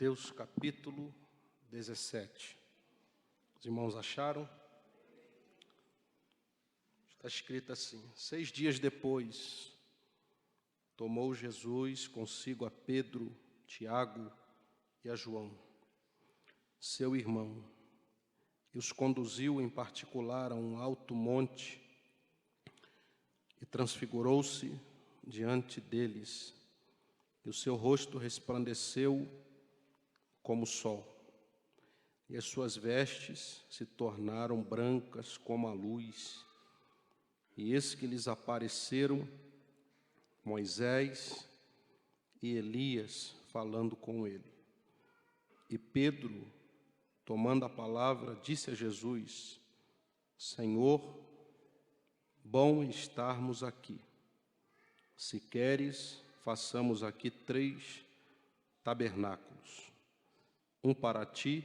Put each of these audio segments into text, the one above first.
Mateus capítulo 17. Os irmãos acharam? Está escrito assim: 6 dias depois, tomou Jesus consigo a Pedro, Tiago e a João, seu irmão, e os conduziu em particular a um alto monte e transfigurou-se diante deles, e o seu rosto resplandeceu como o sol, e as suas vestes se tornaram brancas como a luz. E eis que lhes apareceram Moisés e Elias falando com ele. E Pedro, tomando a palavra, disse a Jesus: Senhor, bom estarmos aqui. Se queres, façamos aqui 3 tabernáculos, um para ti,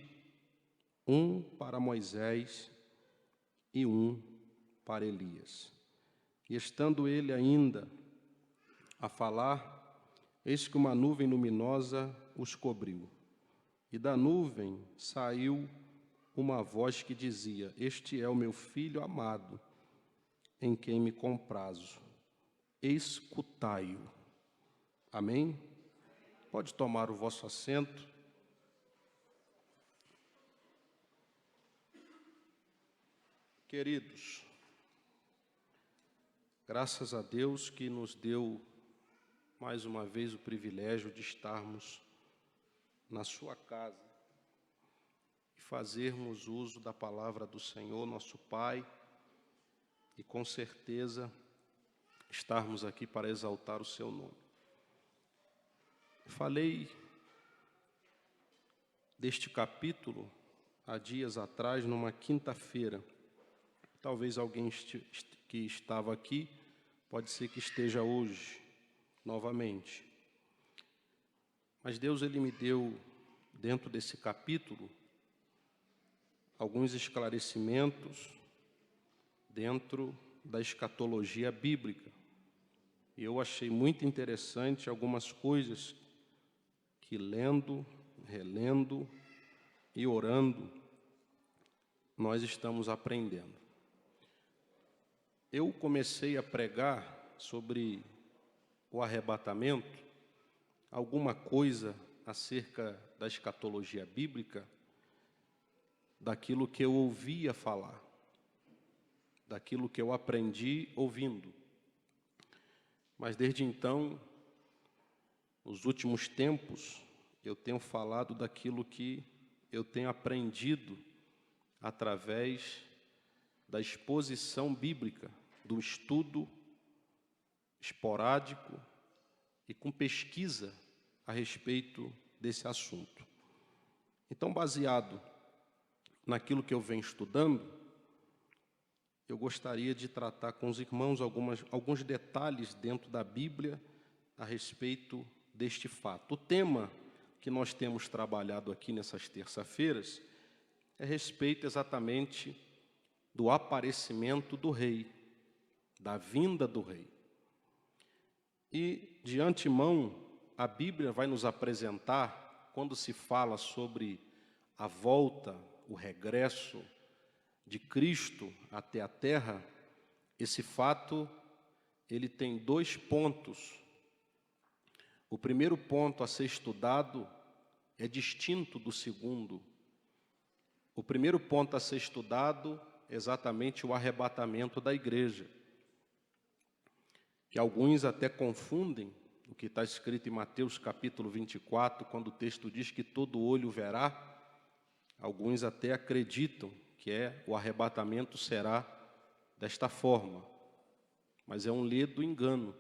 um para Moisés e um para Elias. E estando ele ainda a falar, eis que uma nuvem luminosa os cobriu. E da nuvem saiu uma voz que dizia: Este é o meu filho amado, em quem me comprazo. Escutai-o. Amém? Pode tomar o vosso assento. Queridos, graças a Deus que nos deu mais uma vez o privilégio de estarmos na sua casa e fazermos uso da palavra do Senhor, nosso Pai, e com certeza estarmos aqui para exaltar o seu nome. Falei deste capítulo há dias atrás, numa quinta-feira. Talvez alguém que estava aqui, pode ser que esteja hoje, novamente. Mas Deus, Ele me deu, dentro desse capítulo, alguns esclarecimentos dentro da escatologia bíblica. E eu achei muito interessante algumas coisas que, lendo, relendo e orando, nós estamos aprendendo. Eu comecei a pregar sobre o arrebatamento, alguma coisa acerca da escatologia bíblica, daquilo que eu ouvia falar, daquilo que eu aprendi ouvindo. Mas desde então, nos últimos tempos, eu tenho falado daquilo que eu tenho aprendido através da exposição bíblica, do estudo esporádico e com pesquisa a respeito desse assunto. Então, baseado naquilo que eu venho estudando, eu gostaria de tratar com os irmãos alguns detalhes dentro da Bíblia a respeito deste fato. O tema que nós temos trabalhado aqui nessas terça-feiras é a respeito exatamente do aparecimento do Rei, da vinda do Rei. E, de antemão, a Bíblia vai nos apresentar, quando se fala sobre a volta, o regresso de Cristo até a terra, esse fato, ele tem 2 pontos. O primeiro ponto a ser estudado é distinto do segundo. O primeiro ponto a ser estudado é exatamente o arrebatamento da igreja, que alguns até confundem o que está escrito em Mateus capítulo 24, quando o texto diz que todo olho verá. Alguns até acreditam que o arrebatamento será desta forma, mas é um ledo engano,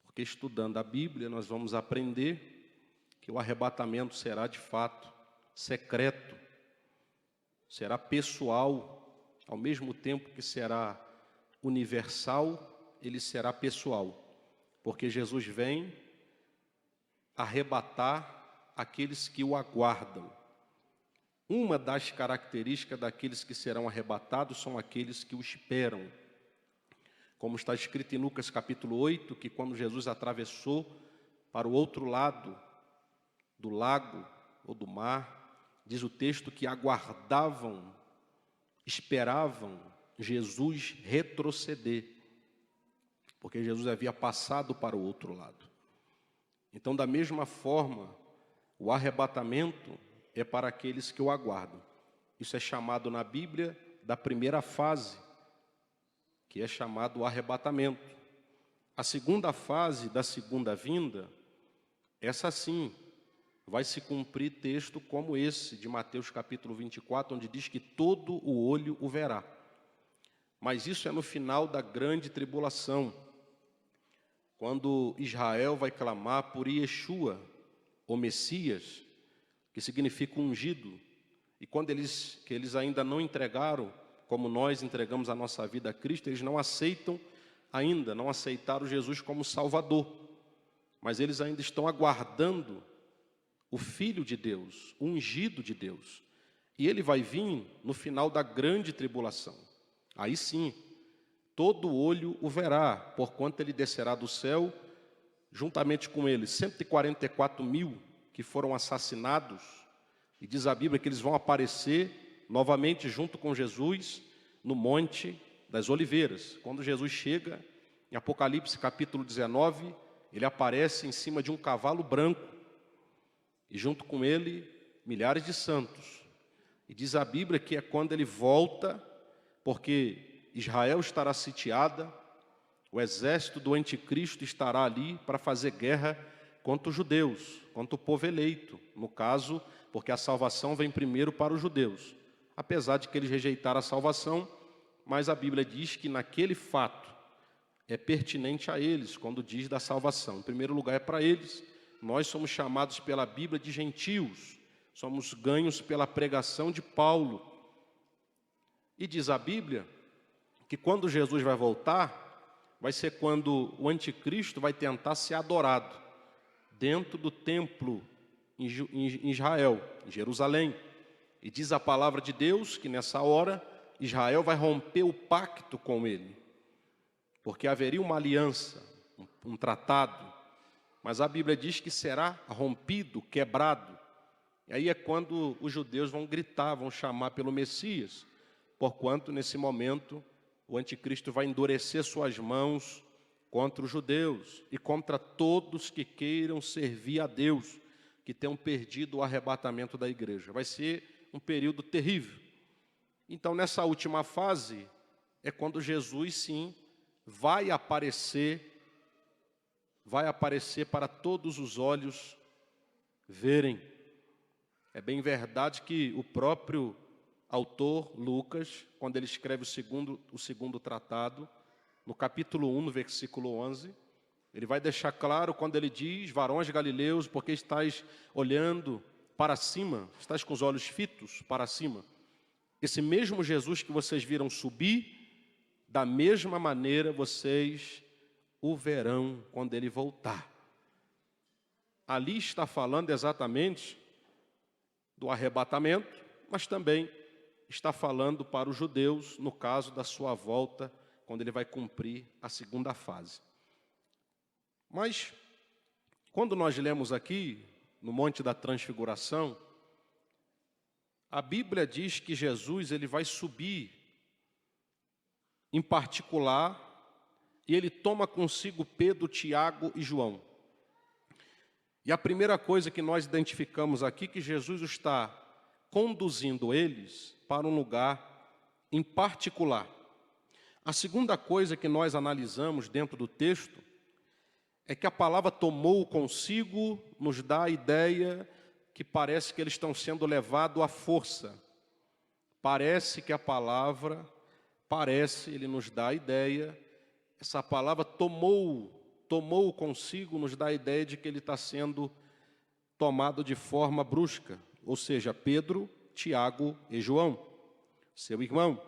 porque estudando a Bíblia nós vamos aprender que o arrebatamento será de fato secreto, será pessoal, ao mesmo tempo que será universal, ele será pessoal, porque Jesus vem arrebatar aqueles que o aguardam. Uma das características daqueles que serão arrebatados são aqueles que o esperam. Como está escrito em Lucas capítulo 8, que quando Jesus atravessou para o outro lado do lago, ou do mar, diz o texto que aguardavam, esperavam Jesus retroceder, porque Jesus havia passado para o outro lado. Então, da mesma forma, o arrebatamento é para aqueles que o aguardam. Isso é chamado na Bíblia da primeira fase, que é chamado o arrebatamento. A segunda fase da segunda vinda, essa sim, vai se cumprir texto como esse de Mateus capítulo 24, onde diz que todo o olho o verá. Mas isso é no final da grande tribulação, quando Israel vai clamar por Yeshua, o Messias, que significa ungido. E quando eles ainda não entregaram, como nós entregamos a nossa vida a Cristo, eles não aceitam ainda, não aceitaram Jesus como Salvador. Mas eles ainda estão aguardando o Filho de Deus, o ungido de Deus. E ele vai vir no final da grande tribulação. Aí sim, todo olho o verá, porquanto ele descerá do céu, juntamente com ele, 144 mil que foram assassinados. E diz a Bíblia que eles vão aparecer novamente junto com Jesus no Monte das Oliveiras. Quando Jesus chega, em Apocalipse capítulo 19, ele aparece em cima de um cavalo branco. E junto com ele, milhares de santos. E diz a Bíblia que é quando ele volta, porque Israel estará sitiada, o exército do anticristo estará ali para fazer guerra contra os judeus, contra o povo eleito. No caso, porque a salvação vem primeiro para os judeus. Apesar de que eles rejeitaram a salvação, mas a Bíblia diz que naquele fato é pertinente a eles, quando diz da salvação. Em primeiro lugar é para eles. Nós somos chamados pela Bíblia de gentios, somos ganhos pela pregação de Paulo. E diz a Bíblia que quando Jesus vai voltar, vai ser quando o anticristo vai tentar ser adorado dentro do templo em Israel, em Jerusalém. E diz a palavra de Deus que nessa hora Israel vai romper o pacto com ele, porque haveria uma aliança, um tratado. Mas a Bíblia diz que será rompido, quebrado. E aí é quando os judeus vão gritar, vão chamar pelo Messias, porquanto nesse momento o anticristo vai endurecer suas mãos contra os judeus e contra todos que queiram servir a Deus, que tenham perdido o arrebatamento da igreja. Vai ser um período terrível. Então, nessa última fase, é quando Jesus, sim, vai aparecer para todos os olhos verem. É bem verdade que o próprio autor, Lucas, quando ele escreve o segundo tratado, no capítulo 1, no versículo 11, ele vai deixar claro quando ele diz: varões galileus, porque estáis olhando para cima, estáis com os olhos fitos para cima. Esse mesmo Jesus que vocês viram subir, da mesma maneira vocês o verão quando ele voltar. Ali está falando exatamente do arrebatamento, mas também está falando para os judeus, no caso da sua volta, quando ele vai cumprir a segunda fase. Mas, quando nós lemos aqui, no Monte da Transfiguração, a Bíblia diz que Jesus ele vai subir, em particular, e ele toma consigo Pedro, Tiago e João. E a primeira coisa que nós identificamos aqui, que Jesus está conduzindo eles para um lugar em particular. A segunda coisa que nós analisamos dentro do texto é que a palavra tomou consigo nos dá a ideia que parece que eles estão sendo levados à força. Parece que a palavra, ele nos dá a ideia, essa palavra tomou consigo, nos dá a ideia de que ele está sendo tomado de forma brusca, ou seja, Pedro, Tiago e João, seu irmão.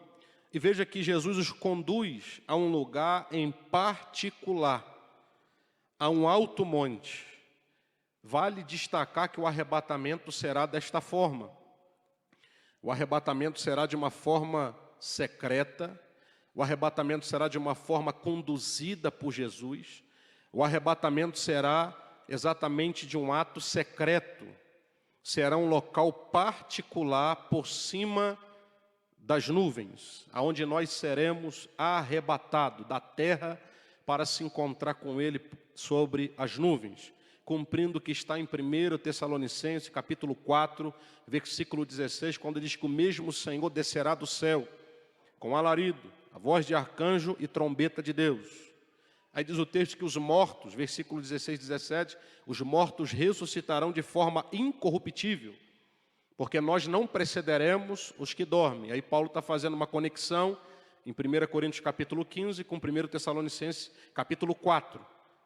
E veja que Jesus os conduz a um lugar em particular, a um alto monte. Vale destacar que o arrebatamento será desta forma. O arrebatamento será de uma forma secreta, o arrebatamento será de uma forma conduzida por Jesus, o arrebatamento será exatamente de um ato secreto. será um local particular por cima das nuvens, aonde nós seremos arrebatados da terra para se encontrar com Ele sobre as nuvens, cumprindo o que está em 1 Tessalonicenses, capítulo 4, versículo 16, quando diz que o mesmo Senhor descerá do céu, com alarido, a voz de arcanjo e trombeta de Deus. Aí diz o texto que os mortos, versículo 16 e 17, os mortos ressuscitarão de forma incorruptível, porque nós não precederemos os que dormem. Aí Paulo está fazendo uma conexão em 1 Coríntios capítulo 15 com 1 Tessalonicenses capítulo 4.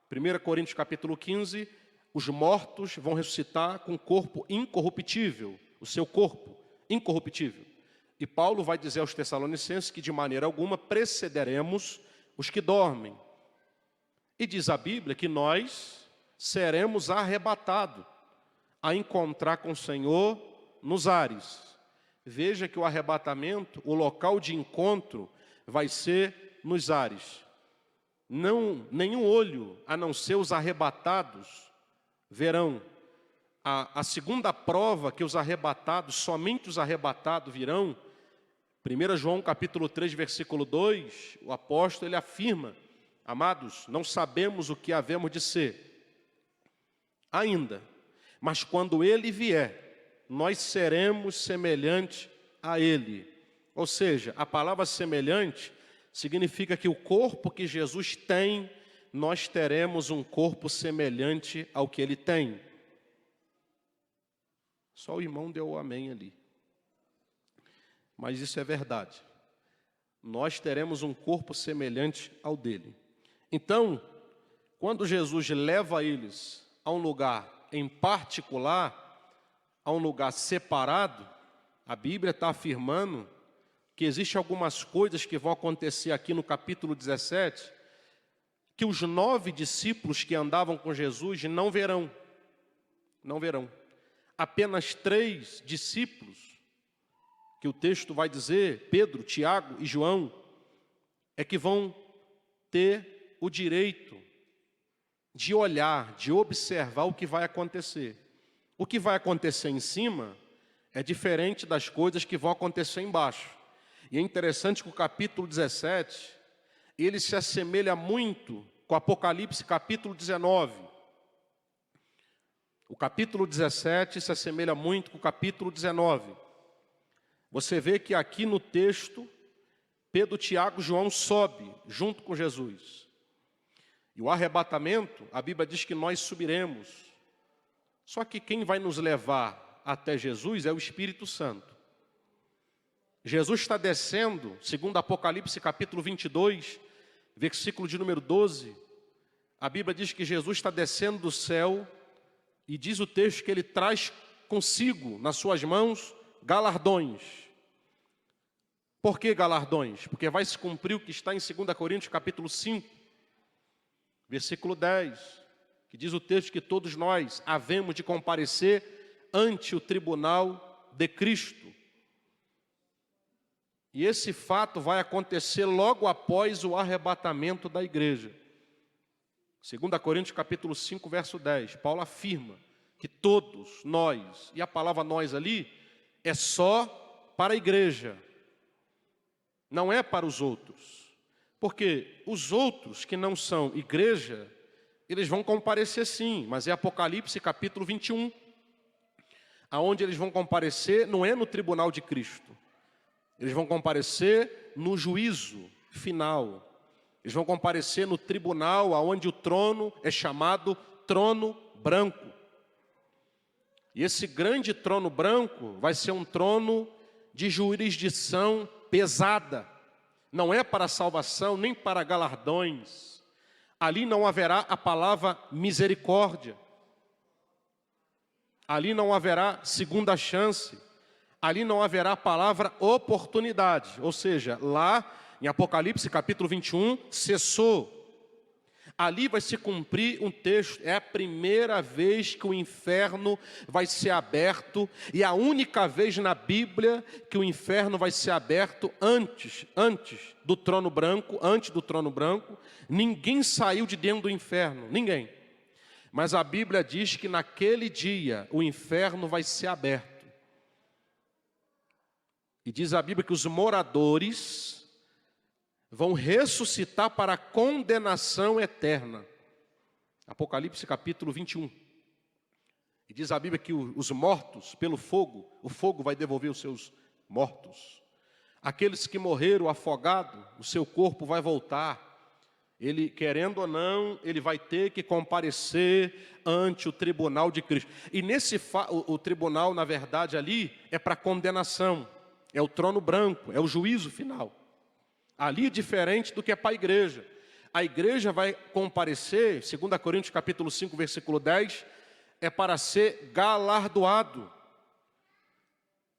1 Coríntios capítulo 15, os mortos vão ressuscitar com corpo incorruptível, o seu corpo incorruptível. E Paulo vai dizer aos Tessalonicenses que de maneira alguma precederemos os que dormem. E diz a Bíblia que nós seremos arrebatados a encontrar com o Senhor nos ares. Veja que o arrebatamento, o local de encontro, vai ser nos ares. Não, nenhum olho, a não ser os arrebatados, verão. A segunda prova que os arrebatados, somente os arrebatados virão, 1 João capítulo 3, versículo 2, o apóstolo ele afirma: amados, não sabemos o que havemos de ser ainda, mas quando Ele vier, nós seremos semelhantes a Ele. Ou seja, a palavra semelhante significa que o corpo que Jesus tem, nós teremos um corpo semelhante ao que Ele tem. Só o irmão deu o amém ali. Mas isso é verdade. Nós teremos um corpo semelhante ao dele. Então, quando Jesus leva eles a um lugar em particular, a um lugar separado, a Bíblia está afirmando que existem algumas coisas que vão acontecer aqui no capítulo 17, que os 9 discípulos que andavam com Jesus não verão. Não verão. Apenas 3 discípulos, que o texto vai dizer, Pedro, Tiago e João, é que vão ter o direito de olhar, de observar o que vai acontecer. O que vai acontecer em cima é diferente das coisas que vão acontecer embaixo. E é interessante que o capítulo 17, ele se assemelha muito com Apocalipse capítulo 19. O capítulo 17 se assemelha muito com o capítulo 19. Você vê que aqui no texto, Pedro, Tiago e João sobe junto com Jesus. E o arrebatamento, a Bíblia diz que nós subiremos. Só que quem vai nos levar até Jesus é o Espírito Santo. Jesus está descendo, segundo Apocalipse capítulo 22, versículo de número 12. A Bíblia diz que Jesus está descendo do céu e diz o texto que ele traz consigo, nas suas mãos, galardões. Por que galardões? Porque vai se cumprir o que está em 2 Coríntios capítulo 5, versículo 10, que diz o texto que todos nós havemos de comparecer ante o tribunal de Cristo. E esse fato vai acontecer logo após o arrebatamento da igreja. 2 Coríntios capítulo 5, verso 10, Paulo afirma que todos nós, e a palavra nós ali é só para a igreja, não é para os outros. Porque os outros que não são igreja, eles vão comparecer sim, mas é Apocalipse capítulo 21, aonde eles vão comparecer, não é no tribunal de Cristo, eles vão comparecer no juízo final, eles vão comparecer no tribunal, aonde o trono é chamado trono branco. E esse grande trono branco vai ser um trono de jurisdição pesada. Não é para salvação, nem para galardões. Ali não haverá a palavra misericórdia. Ali não haverá segunda chance. Ali não haverá a palavra oportunidade. Ou seja, lá em Apocalipse capítulo 21, cessou. Ali vai se cumprir um texto, é a primeira vez que o inferno vai ser aberto, e a única vez na Bíblia que o inferno vai ser aberto antes do trono branco, ninguém saiu de dentro do inferno, ninguém. Mas a Bíblia diz que naquele dia o inferno vai ser aberto. E diz a Bíblia que os moradores vão ressuscitar para a condenação eterna. Apocalipse capítulo 21. E diz a Bíblia que os mortos pelo fogo, o fogo vai devolver os seus mortos. Aqueles que morreram afogados, o seu corpo vai voltar. Ele, querendo ou não, ele vai ter que comparecer ante o tribunal de Cristo. E o tribunal, na verdade, ali é para condenação. É o trono branco, é o juízo final. Ali é diferente do que é para a igreja. A igreja vai comparecer, 2 Coríntios capítulo 5, versículo 10, é para ser galardoado.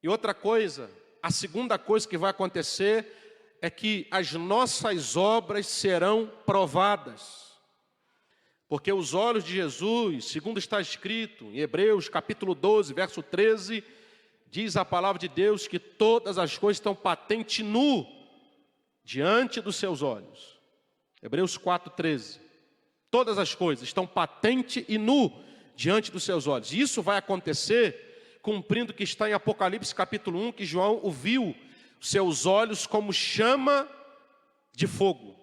E outra coisa, a segunda coisa que vai acontecer é que as nossas obras serão provadas. Porque os olhos de Jesus, segundo está escrito em Hebreus capítulo 12, verso 13, diz a palavra de Deus que todas as coisas estão patente nu diante dos seus olhos. Hebreus 4, 13. Todas as coisas estão patente e nu diante dos seus olhos. E isso vai acontecer cumprindo o que está em Apocalipse capítulo 1, que João viu seus olhos como chama de fogo.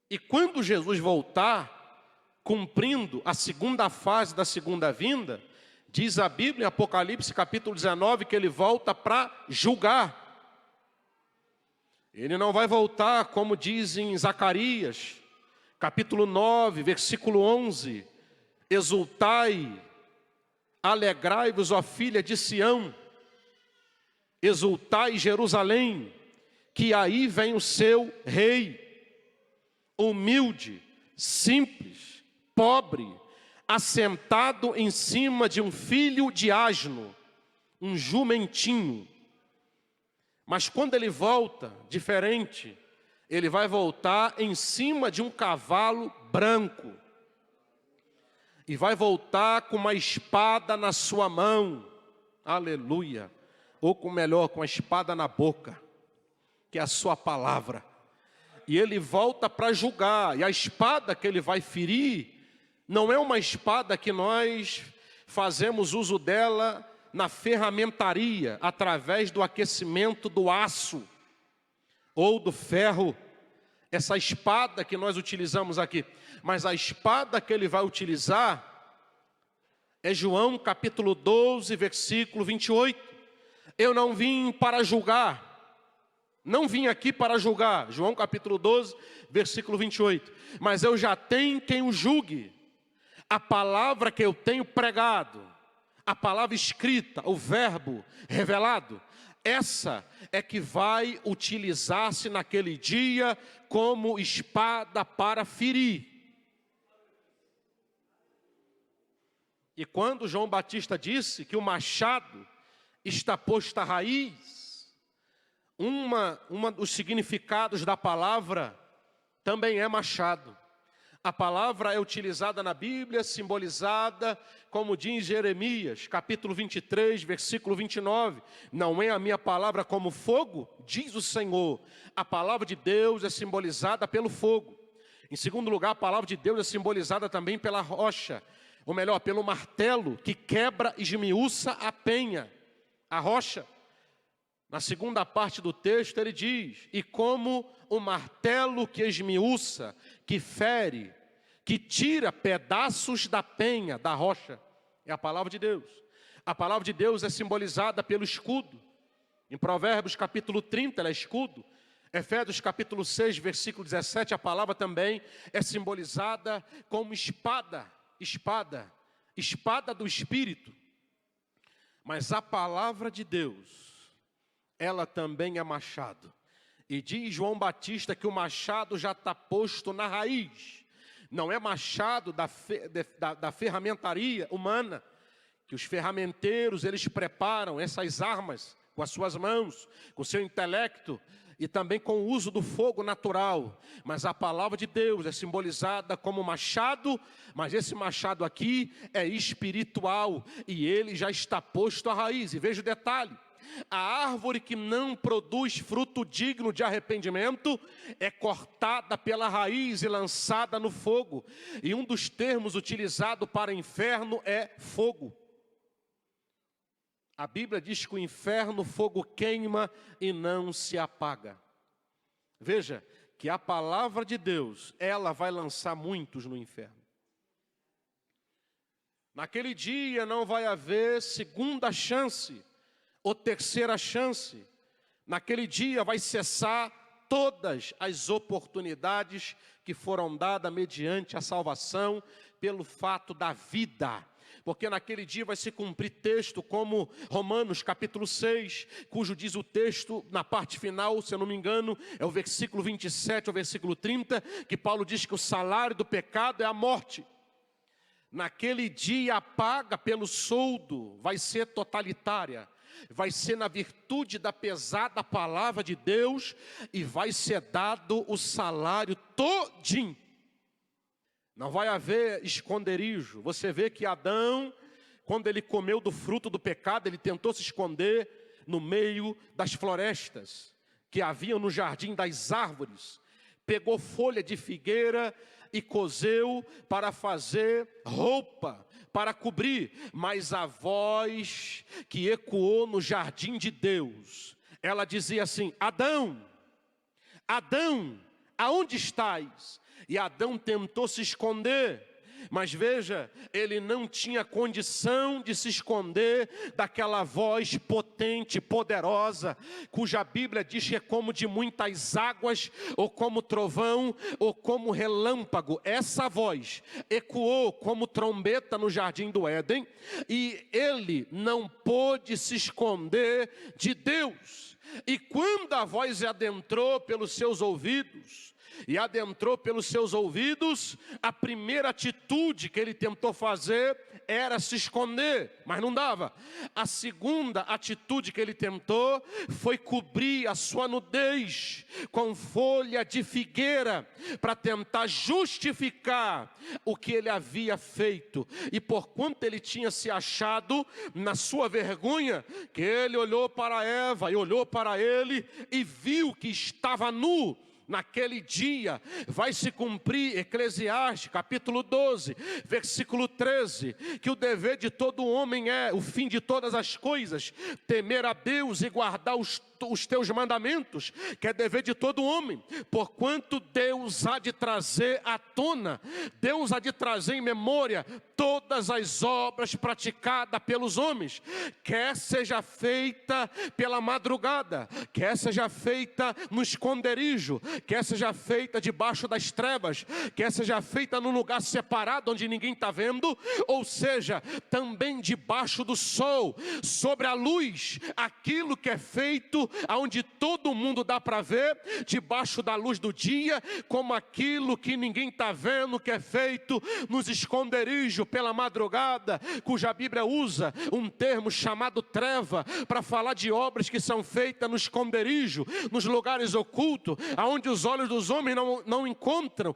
E quando Jesus voltar, cumprindo a segunda fase da segunda vinda, diz a Bíblia em Apocalipse capítulo 19 que ele volta para julgar. Ele não vai voltar, como diz em Zacarias, capítulo 9, versículo 11, exultai, alegrai-vos, ó filha de Sião, exultai Jerusalém, que aí vem o seu rei, humilde, simples, pobre, assentado em cima de um filho de asno, um jumentinho. Mas quando ele volta, diferente, ele vai voltar em cima de um cavalo branco. E vai voltar com uma espada na sua mão. Aleluia. Ou com a espada na boca, que é a sua palavra. E ele volta para julgar. E a espada que ele vai ferir, não é uma espada que nós fazemos uso dela na ferramentaria, através do aquecimento do aço ou do ferro, essa espada que nós utilizamos aqui. Mas a espada que ele vai utilizar é João capítulo 12, versículo 28. Eu não vim para julgar, não vim aqui para julgar, João capítulo 12, versículo 28. Mas eu já tenho quem o julgue. A palavra que eu tenho pregado, a palavra escrita, o verbo revelado, essa é que vai utilizar-se naquele dia como espada para ferir. E quando João Batista disse que o machado está posto à raiz, uma dos significados da palavra também é machado. A palavra é utilizada na Bíblia, simbolizada, como diz Jeremias, capítulo 23, versículo 29. Não é a minha palavra como fogo? Diz o Senhor. A palavra de Deus é simbolizada pelo fogo. Em segundo lugar, a palavra de Deus é simbolizada também pela rocha. Ou melhor, pelo martelo que quebra e esmiuça a penha, a rocha. Na segunda parte do texto ele diz, e como o martelo que esmiuça, que fere, que tira pedaços da penha, da rocha, é a palavra de Deus. A palavra de Deus é simbolizada pelo escudo. Em Provérbios capítulo 30 ela é escudo. Efésios capítulo 6, versículo 17, a palavra também é simbolizada como espada, espada do Espírito. Mas a palavra de Deus, ela também é machado. E diz João Batista que o machado já está posto na raiz. Não é machado da ferramentaria humana, que os ferramenteiros, eles preparam essas armas com as suas mãos, com o seu intelecto, e também com o uso do fogo natural. Mas a palavra de Deus é simbolizada como machado, mas esse machado aqui é espiritual, e ele já está posto à raiz. E veja o detalhe, A árvore que não produz fruto digno de arrependimento é cortada pela raiz e lançada no fogo. E um dos termos utilizado para inferno é fogo. A Bíblia diz que o inferno, fogo queima e não se apaga. Veja que a palavra de Deus, ela vai lançar muitos no inferno. Naquele dia não vai haver segunda chance ou terceira chance. Naquele dia vai cessar todas as oportunidades que foram dadas mediante a salvação pelo fato da vida. Porque naquele dia vai se cumprir texto como Romanos capítulo 6, cujo diz o texto na parte final, se eu não me engano, é o versículo 27 ao versículo 30, que Paulo diz que o salário do pecado é a morte. Naquele dia a paga pelo soldo vai ser totalitária, vai ser na virtude da pesada palavra de Deus e vai ser dado o salário todinho. Não vai haver esconderijo. Você vê que Adão, quando ele comeu do fruto do pecado, ele tentou se esconder no meio das florestas que haviam no jardim das árvores. Pegou folha de figueira e cozeu para fazer roupa, para cobrir. Mas a voz que ecoou no jardim de Deus, ela dizia assim: Adão, Adão, aonde estás? E Adão tentou se esconder, mas veja, ele não tinha condição de se esconder daquela voz potente, poderosa, cuja Bíblia diz que é como de muitas águas, ou como trovão, ou como relâmpago. Essa voz ecoou como trombeta no jardim do Éden, e ele não pôde se esconder de Deus. E quando a voz adentrou pelos seus ouvidos, a primeira atitude que ele tentou fazer era se esconder, mas não dava. A segunda atitude que ele tentou foi cobrir a sua nudez com folha de figueira, para tentar justificar o que ele havia feito. E porquanto ele tinha se achado na sua vergonha, que ele olhou para Eva e olhou para ele e viu que estava nu. Naquele dia vai se cumprir Eclesiastes capítulo 12, versículo 13, que o dever de todo homem é, o fim de todas as coisas, temer a Deus e guardar os teus mandamentos, que é dever de todo homem, porquanto Deus há de trazer à tona, Deus há de trazer em memória todas as obras praticadas pelos homens, quer seja feita pela madrugada, quer seja feita no esconderijo, quer seja feita debaixo das trevas, quer seja feita num lugar separado onde ninguém está vendo, ou seja, também debaixo do sol, sobre a luz, aquilo que é feito aonde todo mundo dá para ver, debaixo da luz do dia, como aquilo que ninguém está vendo, que é feito nos esconderijos pela madrugada, cuja Bíblia usa um termo chamado treva, para falar de obras que são feitas no esconderijo, nos lugares ocultos, aonde os olhos dos homens não encontram,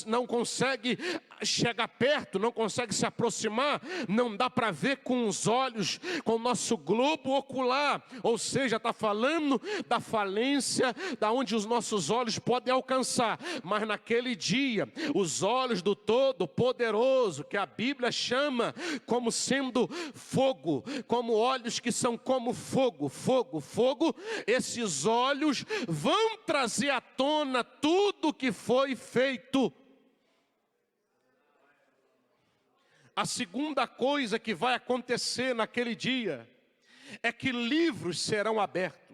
não consegue chegar perto, não consegue se aproximar, não dá para ver com os olhos, com o nosso globo ocular, ou seja, está falando da falência, da onde os nossos olhos podem alcançar. Mas naquele dia, os olhos do Todo-Poderoso, que a Bíblia chama como sendo fogo, como olhos que são como fogo, fogo, fogo, esses olhos vão trazer à tona tudo que foi feito. A segunda coisa que vai acontecer naquele dia é que livros serão abertos.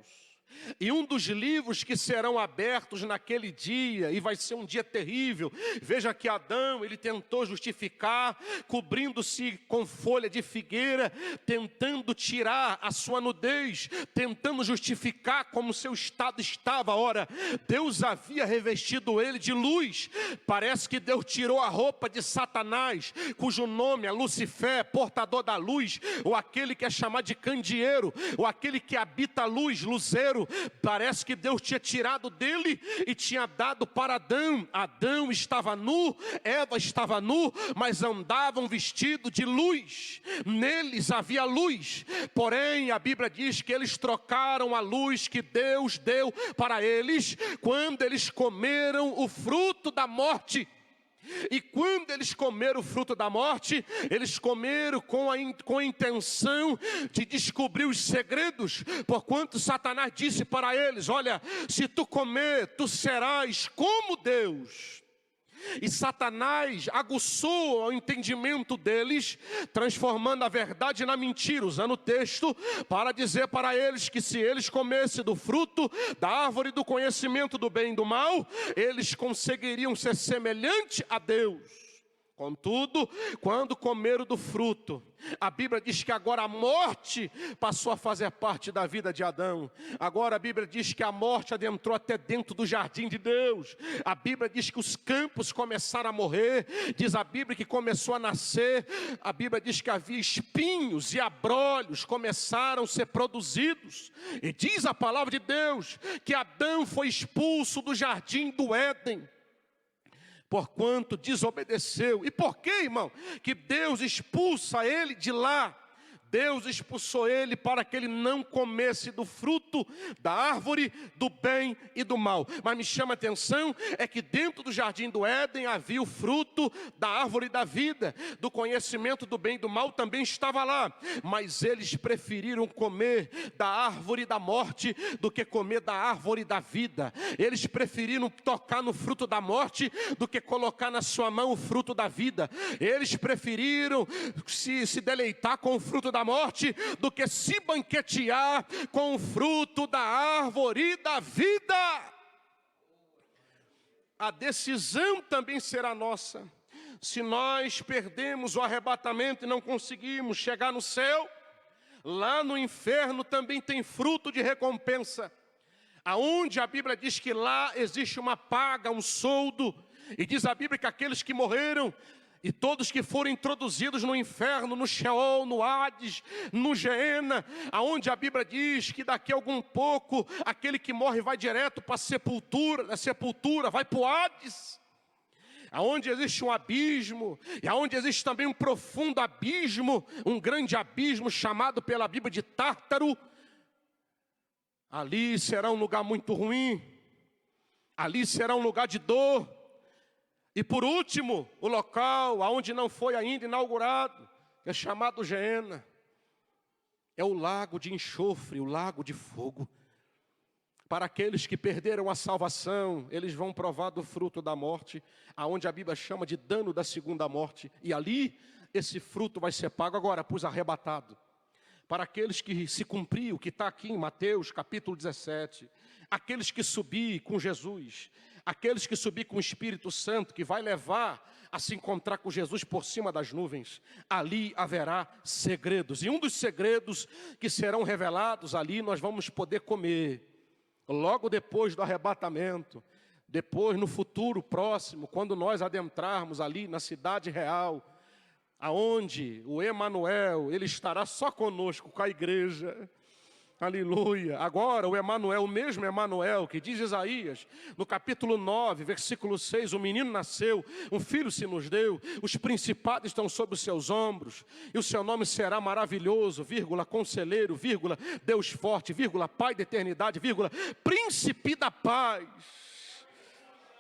E um dos livros que serão abertos naquele dia, e vai ser um dia terrível, veja que Adão, ele tentou justificar, cobrindo-se com folha de figueira, tentando tirar a sua nudez, tentando justificar como seu estado estava. Ora, Deus havia revestido ele de luz. Parece que Deus tirou a roupa de Satanás, cujo nome é Lucifer, portador da luz, ou aquele que é chamado de candeeiro, ou aquele que habita a luz, luzeiro. primeiro, parece que Deus tinha tirado dele e tinha dado para Adão. Adão estava nu, Eva estava nu, mas andavam vestidos de luz. Neles havia luz. Porém, a Bíblia diz que eles trocaram a luz que Deus deu para eles quando eles comeram o fruto da morte. E quando eles comeram o fruto da morte, eles comeram com a intenção de descobrir os segredos, porquanto Satanás disse para eles: olha, se tu comer, tu serás como Deus. E Satanás aguçou o entendimento deles, transformando a verdade na mentira, usando o texto para dizer para eles que se eles comessem do fruto da árvore do conhecimento do bem e do mal, eles conseguiriam ser semelhantes a Deus. Contudo, quando comeram do fruto, a Bíblia diz que agora a morte passou a fazer parte da vida de Adão. Agora a Bíblia diz que a morte adentrou até dentro do jardim de Deus. A Bíblia diz que os campos começaram a morrer. Diz a Bíblia que começou a nascer. A Bíblia diz que havia espinhos e abrolhos começaram a ser produzidos. E diz a palavra de Deus que Adão foi expulso do jardim do Éden, porquanto desobedeceu. E por que, irmão, que Deus expulsa ele de lá? Deus expulsou ele para que ele não comesse do fruto da árvore do bem e do mal. Mas me chama a atenção é que dentro do jardim do Éden havia o fruto da árvore da vida, do conhecimento do bem e do mal também estava lá. Mas eles preferiram comer da árvore da morte do que comer da árvore da vida. Eles preferiram tocar no fruto da morte do que colocar na sua mão o fruto da vida. Eles preferiram se deleitar com o fruto da morte do que se banquetear com o fruto da árvore da vida. A decisão também será nossa. Se nós perdemos o arrebatamento e não conseguimos chegar no céu, lá no inferno também tem fruto de recompensa, aonde a Bíblia diz que lá existe uma paga, um soldo. E diz a Bíblia que aqueles que morreram e todos que foram introduzidos no inferno, no Sheol, no Hades, no Geena, aonde a Bíblia diz que daqui a algum pouco, aquele que morre vai direto para a sepultura, da sepultura vai para o Hades, aonde existe um abismo, e aonde existe também um profundo abismo, um grande abismo chamado pela Bíblia de Tártaro. Ali será um lugar muito ruim, ali será um lugar de dor. E por último, o local onde não foi ainda inaugurado, é chamado Geena. É o lago de enxofre, o lago de fogo. Para aqueles que perderam a salvação, eles vão provar do fruto da morte, aonde a Bíblia chama de dano da segunda morte. E ali, esse fruto vai ser pago agora para os arrebatados. Para aqueles que se cumpriu, que está aqui em Mateus capítulo 17. Aqueles que subir com Jesus, aqueles que subir com o Espírito Santo, que vai levar a se encontrar com Jesus por cima das nuvens, ali haverá segredos. E um dos segredos que serão revelados ali, nós vamos poder comer, logo depois do arrebatamento, depois no futuro próximo, quando nós adentrarmos ali na cidade real, aonde o Emanuel, ele estará só conosco, com a igreja. Aleluia. Agora o Emanuel, o mesmo Emanuel que diz Isaías, no capítulo 9, versículo 6, o menino nasceu, um filho se nos deu, os principados estão sobre os seus ombros, e o seu nome será maravilhoso, vírgula, conselheiro, vírgula, Deus forte, vírgula, Pai da eternidade, vírgula, príncipe da paz,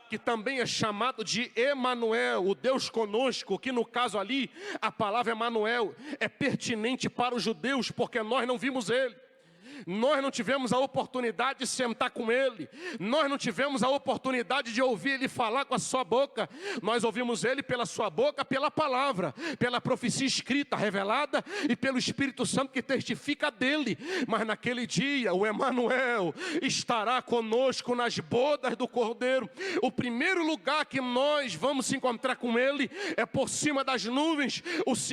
que também é chamado de Emanuel, o Deus conosco, que no caso ali, a palavra Emanuel é pertinente para os judeus, porque nós não vimos ele. Nós não tivemos a oportunidade de sentar com ele, nós não tivemos a oportunidade de ouvir ele falar com a sua boca, nós ouvimos ele pela sua boca, pela palavra, pela profecia escrita, revelada, e pelo Espírito Santo que testifica dele. Mas naquele dia o Emanuel estará conosco nas bodas do Cordeiro. O primeiro lugar que nós vamos se encontrar com ele é por cima das nuvens.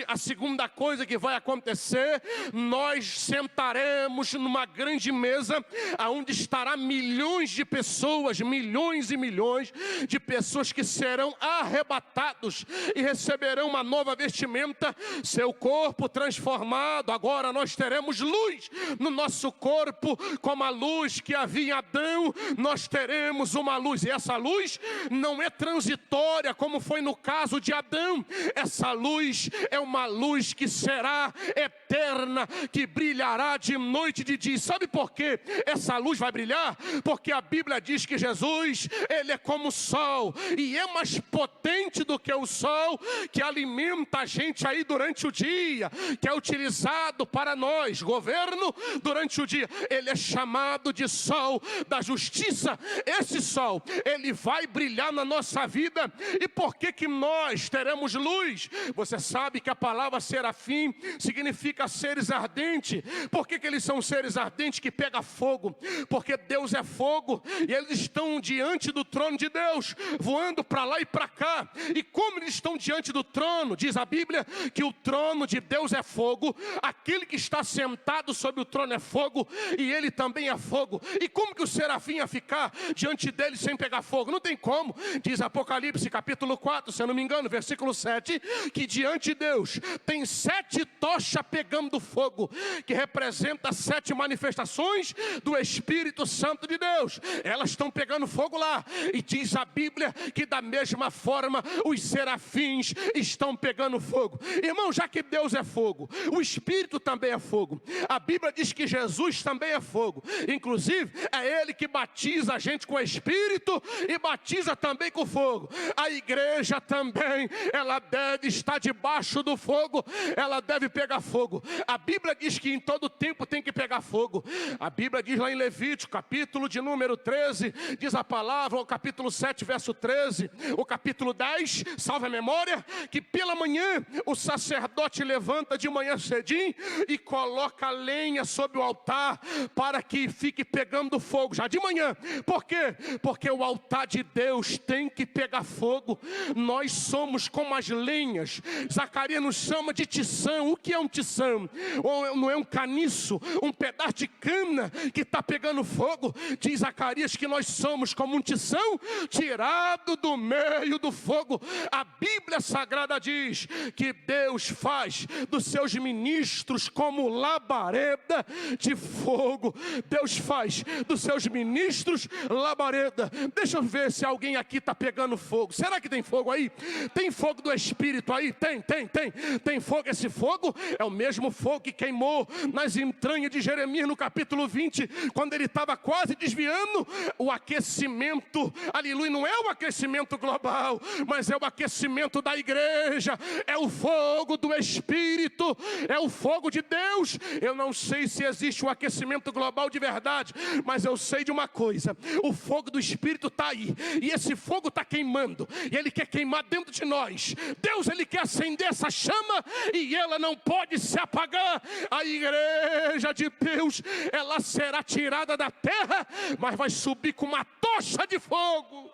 A segunda coisa que vai acontecer, nós sentaremos numa uma grande mesa, aonde estará milhões de pessoas, milhões e milhões de pessoas que serão arrebatados e receberão uma nova vestimenta, seu corpo transformado. Agora nós teremos luz no nosso corpo, como a luz que havia em Adão, nós teremos uma luz, e essa luz não é transitória, como foi no caso de Adão. Essa luz é uma luz que será eterna, que brilhará de noite e de dia. Sabe por quê essa luz vai brilhar? Porque a Bíblia diz que Jesus, ele é como o sol, e é mais potente do que o sol, que alimenta a gente aí durante o dia, que é utilizado para nós, governo durante o dia. Ele é chamado de sol da justiça. Esse sol, ele vai brilhar na nossa vida. E por que que nós teremos luz? Você sabe que a palavra serafim significa seres ardentes. Por que que eles são seres ardentes que pegam fogo? Porque Deus é fogo, e eles estão diante do trono de Deus, voando para lá e para cá. E como eles estão diante do trono, diz a Bíblia que o trono de Deus é fogo, aquele que está sentado sobre o trono é fogo, e ele também é fogo. E como que o serafim ia ficar diante dele sem pegar fogo? Não tem como. Diz Apocalipse capítulo 4, se eu não me engano, versículo 7, que diante de Deus tem 7 tochas pegando fogo, que representa 7 manifestações do Espírito Santo de Deus. Elas estão pegando fogo lá, e diz a Bíblia que da mesma forma os serafins estão pegando fogo. Irmão, já que Deus é fogo, o Espírito também é fogo. A Bíblia diz que Jesus também é fogo. Inclusive, é Ele que batiza a gente com o Espírito e batiza também com fogo. A igreja também, ela deve estar debaixo do fogo, ela deve pegar fogo. A Bíblia diz que em todo tempo tem que pegar fogo. A Bíblia diz lá em Levítico, capítulo de número 13, diz a palavra, o capítulo 7, verso 13, o capítulo 10, salve a memória, que pela manhã o sacerdote levanta de manhã cedinho e coloca lenha sobre o altar para que fique pegando fogo já de manhã. Por quê? Porque o altar de Deus tem que pegar fogo. Nós somos como as lenhas. Zacarias nos chama de tição. O que é um tição? Ou não é um caniço, um pedaço de cana que está pegando fogo? Diz Zacarias que nós somos como um tição tirado do meio do fogo. A Bíblia Sagrada diz que Deus faz dos seus ministros como labareda de fogo. Deus faz dos seus ministros labareda. Deixa eu ver se alguém aqui está pegando fogo. Será que tem fogo aí? Tem fogo do Espírito aí? Tem fogo. Esse fogo é o mesmo fogo que queimou nas entranhas de Jeremias no capítulo 20, quando ele estava quase desviando. O aquecimento, aleluia, não é o aquecimento global, mas é o aquecimento da igreja. É o fogo do Espírito, é o fogo de Deus. Eu não sei se existe um aquecimento global de verdade, mas eu sei de uma coisa: o fogo do Espírito está aí, e esse fogo está queimando, e ele quer queimar dentro de nós. Deus, ele quer acender essa chama, e ela não pode se apagar. A igreja de Deus, ela será tirada da terra, mas vai subir com uma tocha de fogo.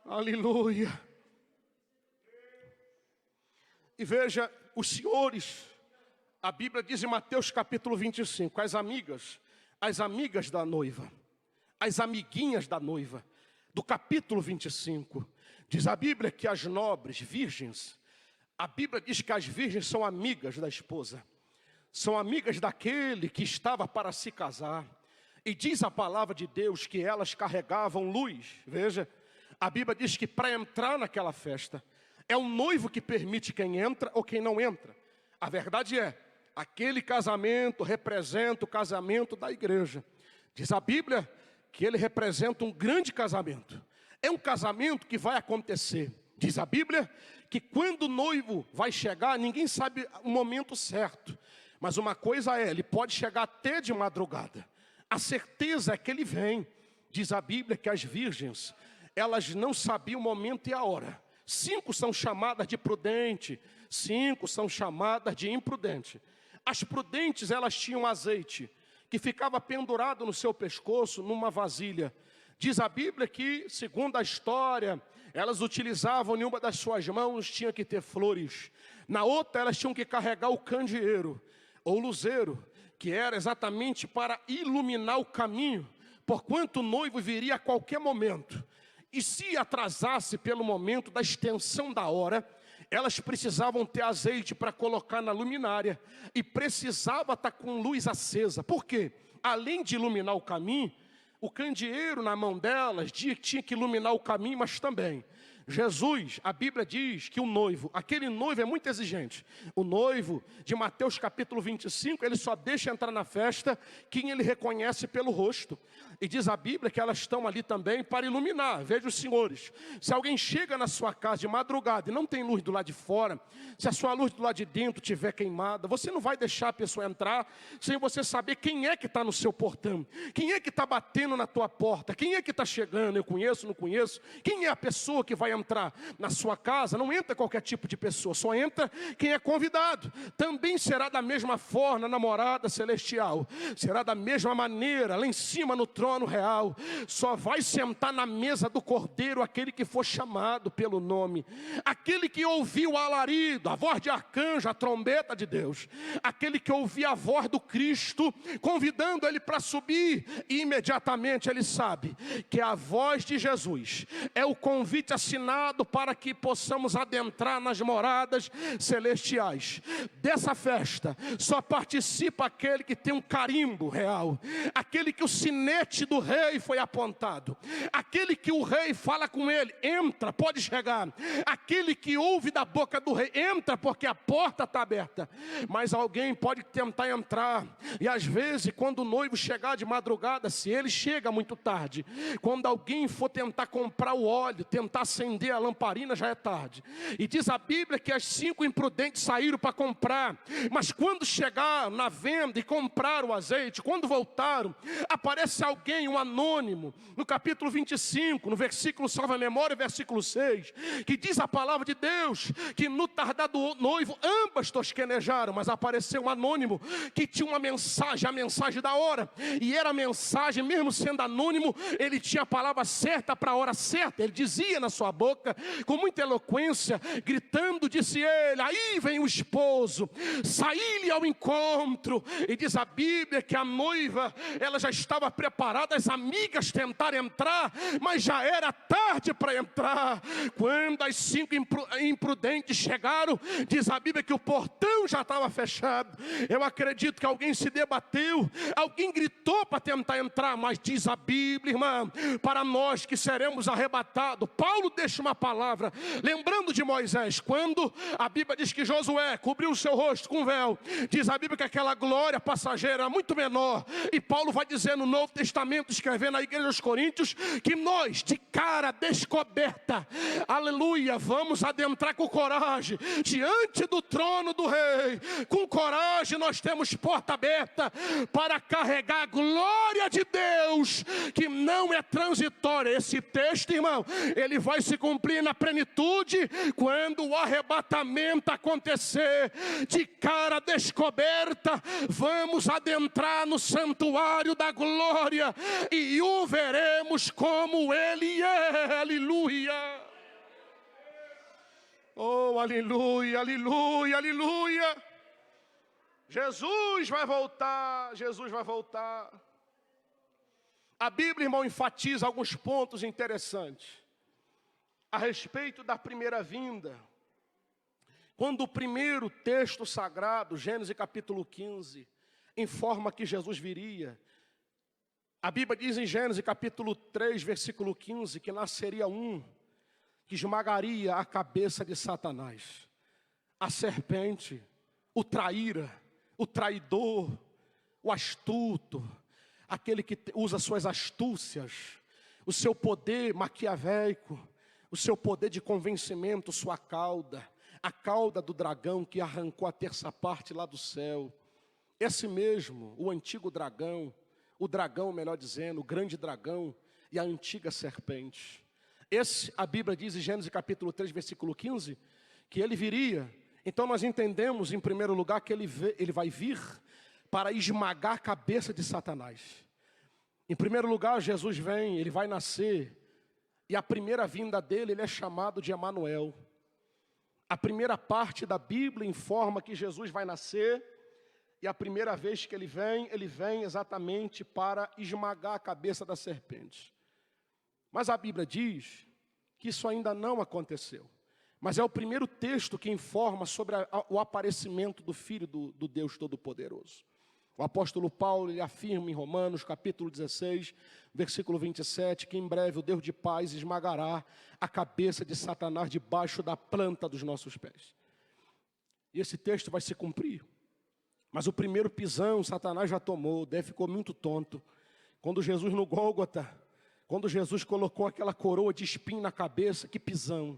Aleluia. E veja, os senhores, a Bíblia diz em Mateus capítulo 25, as amigas da noiva, as amiguinhas da noiva, do capítulo 25, diz a Bíblia que as nobres virgens, a Bíblia diz que as virgens são amigas da esposa, são amigas daquele que estava para se casar. E diz a palavra de Deus que elas carregavam luz. Veja, a Bíblia diz que para entrar naquela festa, é o noivo que permite quem entra ou quem não entra. A verdade é, aquele casamento representa o casamento da igreja. Diz a Bíblia que ele representa um grande casamento. É um casamento que vai acontecer. Diz a Bíblia que quando o noivo vai chegar, ninguém sabe o momento certo. Mas uma coisa é, ele pode chegar até de madrugada. A certeza é que ele vem. Diz a Bíblia que as virgens, elas não sabiam o momento e a hora. 5 são chamadas de prudente, 5 são chamadas de imprudente. As prudentes, elas tinham azeite que ficava pendurado no seu pescoço numa vasilha. Diz a Bíblia que, segundo a história, elas utilizavam em uma das suas mãos, tinha que ter flores. Na outra, elas tinham que carregar o candeeiro. ou luzeiro, que era exatamente para iluminar o caminho, porquanto o noivo viria a qualquer momento. E se atrasasse pelo momento da extensão da hora, elas precisavam ter azeite para colocar na luminária, e precisava estar com luz acesa. Por quê? Além de iluminar o caminho, o candeeiro na mão delas tinha que iluminar o caminho, mas também Jesus, a Bíblia diz que o noivo, aquele noivo é muito exigente. O noivo de Mateus capítulo 25, ele só deixa entrar na festa quem ele reconhece pelo rosto. E diz a Bíblia que elas estão ali também para iluminar. Veja os senhores, se alguém chega na sua casa de madrugada e não tem luz do lado de fora, se a sua luz do lado de dentro estiver queimada, você não vai deixar a pessoa entrar sem você saber quem é que está no seu portão, quem é que está batendo na tua porta, quem é que está chegando. Eu conheço, não conheço? Quem é a pessoa que vai entrar na sua casa? Não entra qualquer tipo de pessoa, só entra quem é convidado. Também será da mesma forma na morada celestial, será da mesma maneira lá em cima no trono real. Só vai sentar na mesa do Cordeiro aquele que for chamado pelo nome, aquele que ouviu o alarido, a voz de arcanjo, a trombeta de Deus, aquele que ouvia a voz do Cristo convidando ele para subir, e imediatamente ele sabe que a voz de Jesus é o convite assinado para que possamos adentrar nas moradas celestiais. Dessa festa só participa aquele que tem um carimbo real, aquele que o sinete do rei foi apontado, aquele que o rei fala com ele: entra, pode chegar. Aquele que ouve da boca do rei: entra, porque a porta está aberta. Mas alguém pode tentar entrar, e às vezes quando o noivo chegar de madrugada, se ele chega muito tarde, quando alguém for tentar comprar o óleo, tentar acender a lamparina, já é tarde. E diz a Bíblia que as 5 imprudentes saíram para comprar, mas quando chegaram na venda e compraram o azeite, quando voltaram, aparece alguém, um anônimo, no capítulo 25, no versículo, salva a memória, versículo 6, que diz a palavra de Deus, que no tardar do noivo, ambas tosquenejaram, mas apareceu um anônimo, que tinha uma mensagem, a mensagem da hora, e era a mensagem, mesmo sendo anônimo, ele tinha a palavra certa para a hora certa. Ele dizia na sua boca, com muita eloquência, gritando, disse ele: aí vem o esposo, saí-lhe ao encontro. E diz a Bíblia que a noiva, ela já estava preparada, as amigas tentaram entrar, mas já era tarde para entrar. Quando as 5 imprudentes chegaram, diz a Bíblia que o portão já estava fechado. Eu acredito que alguém se debateu, alguém gritou para tentar entrar, mas diz a Bíblia, irmã, para nós que seremos arrebatados, Paulo deixa uma palavra, lembrando de Moisés, quando a Bíblia diz que Josué cobriu o seu rosto com véu, diz a Bíblia que aquela glória passageira era muito menor, e Paulo vai dizer no Novo Testamento, escrevendo à igreja dos Coríntios, que nós, de cara descoberta, aleluia, vamos adentrar com coragem, diante do trono do rei, com coragem. Nós temos porta aberta para carregar a glória de Deus, que não é transitória. Esse texto, irmão, ele vai se cumprir na plenitude, quando o arrebatamento acontecer. De cara descoberta, vamos adentrar no santuário da glória, e o veremos como ele é, aleluia. Oh, aleluia, aleluia, aleluia. Jesus vai voltar, Jesus vai voltar. A Bíblia, irmão, enfatiza alguns pontos interessantes a respeito da primeira vinda. Quando o primeiro texto sagrado, Gênesis capítulo 15, informa que Jesus viria, a Bíblia diz em Gênesis capítulo 3, versículo 15, que nasceria um que esmagaria a cabeça de Satanás, a serpente, o traíra, o traidor, o astuto, aquele que usa suas astúcias, o seu poder maquiavélico, o seu poder de convencimento, sua cauda, a cauda do dragão que arrancou a terça parte lá do céu. Esse mesmo, o antigo dragão, o dragão, melhor dizendo, o grande dragão e a antiga serpente. Esse, a Bíblia diz em Gênesis capítulo 3, versículo 15, que ele viria. Então nós entendemos, em primeiro lugar, que ele vai vir para esmagar a cabeça de Satanás. Em primeiro lugar, Jesus vem, ele vai nascer, e a primeira vinda dele, ele é chamado de Emanuel. A primeira parte da Bíblia informa que Jesus vai nascer, E a primeira vez que ele vem exatamente para esmagar a cabeça da serpente. Mas a Bíblia diz que isso ainda não aconteceu. Mas é o primeiro texto que informa sobre o aparecimento do Filho do Deus Todo-Poderoso. O apóstolo Paulo ele afirma em Romanos, capítulo 16, versículo 27, que em breve o Deus de paz esmagará a cabeça de Satanás debaixo da planta dos nossos pés. E esse texto vai se cumprir. Mas o primeiro pisão Satanás já tomou, deve ficou muito tonto. Quando Jesus no Gólgota, quando Jesus colocou aquela coroa de espinho na cabeça, que pisão.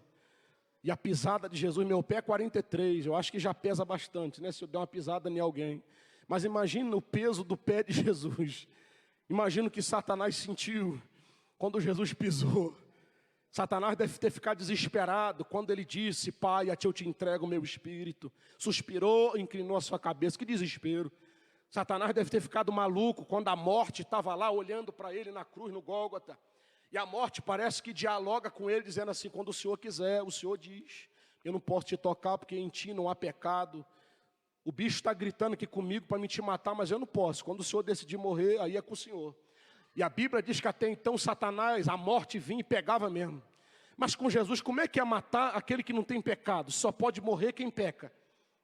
E a pisada de Jesus, meu pé é 43, eu acho que já pesa bastante, né? Se eu der uma pisada em alguém. Mas imagina o peso do pé de Jesus. Imagina o que Satanás sentiu quando Jesus pisou. Satanás deve ter ficado desesperado quando ele disse, Pai, a ti eu te entrego o meu espírito. Suspirou, inclinou a sua cabeça, que desespero. Satanás deve ter ficado maluco quando a morte estava lá olhando para ele na cruz, no Gólgota. E a morte parece que dialoga com ele, dizendo assim, quando o Senhor quiser, o Senhor diz, eu não posso te tocar porque em ti não há pecado. O bicho está gritando aqui comigo para me te matar, mas eu não posso. Quando o Senhor decidir morrer, aí é com o Senhor. E a Bíblia diz que até então Satanás, a morte vinha e pegava mesmo. Mas com Jesus, como é que é matar aquele que não tem pecado? Só pode morrer quem peca,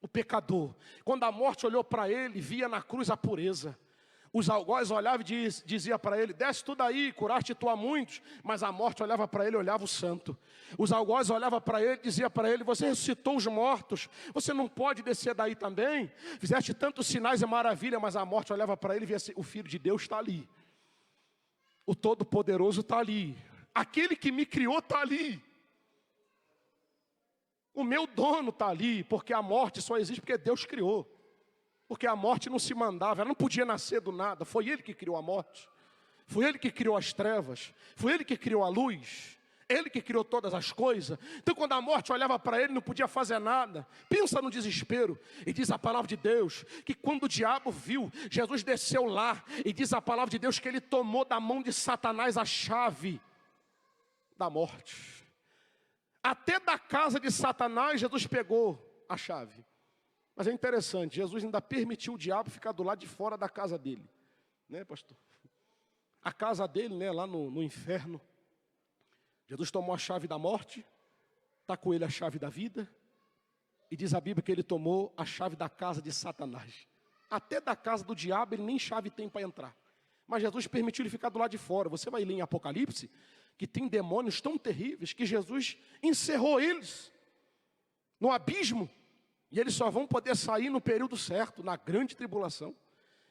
o pecador. Quando a morte olhou para ele, via na cruz a pureza. Os algozes olhavam e dizia para ele, desce tudo aí, curaste tu a muitos. Mas a morte olhava para ele, olhava o santo. Os algozes olhavam para ele, dizia para ele, você ressuscitou os mortos, você não pode descer daí também? Fizeste tantos sinais e maravilha, mas a morte olhava para ele e via assim, o Filho de Deus está ali. O Todo-Poderoso está ali. Aquele que me criou está ali. O meu dono está ali, porque a morte só existe porque Deus criou. Porque a morte não se mandava, ela não podia nascer do nada. Foi Ele que criou a morte. Foi Ele que criou as trevas. Foi Ele que criou a luz. Ele que criou todas as coisas. Então quando a morte olhava para ele, não podia fazer nada. Pensa no desespero. E diz a palavra de Deus, que quando o diabo viu, Jesus desceu lá. E diz a palavra de Deus que ele tomou da mão de Satanás a chave da morte. Até da casa de Satanás, Jesus pegou a chave. Mas é interessante, Jesus ainda permitiu o diabo ficar do lado de fora da casa dele. Né, pastor? A casa dele, né, lá no inferno. Jesus tomou a chave da morte, está com ele a chave da vida, e diz a Bíblia que ele tomou a chave da casa de Satanás. Até da casa do diabo ele nem chave tem para entrar. Mas Jesus permitiu ele ficar do lado de fora. Você vai ler em Apocalipse que tem demônios tão terríveis que Jesus encerrou eles no abismo. E eles só vão poder sair no período certo, na grande tribulação.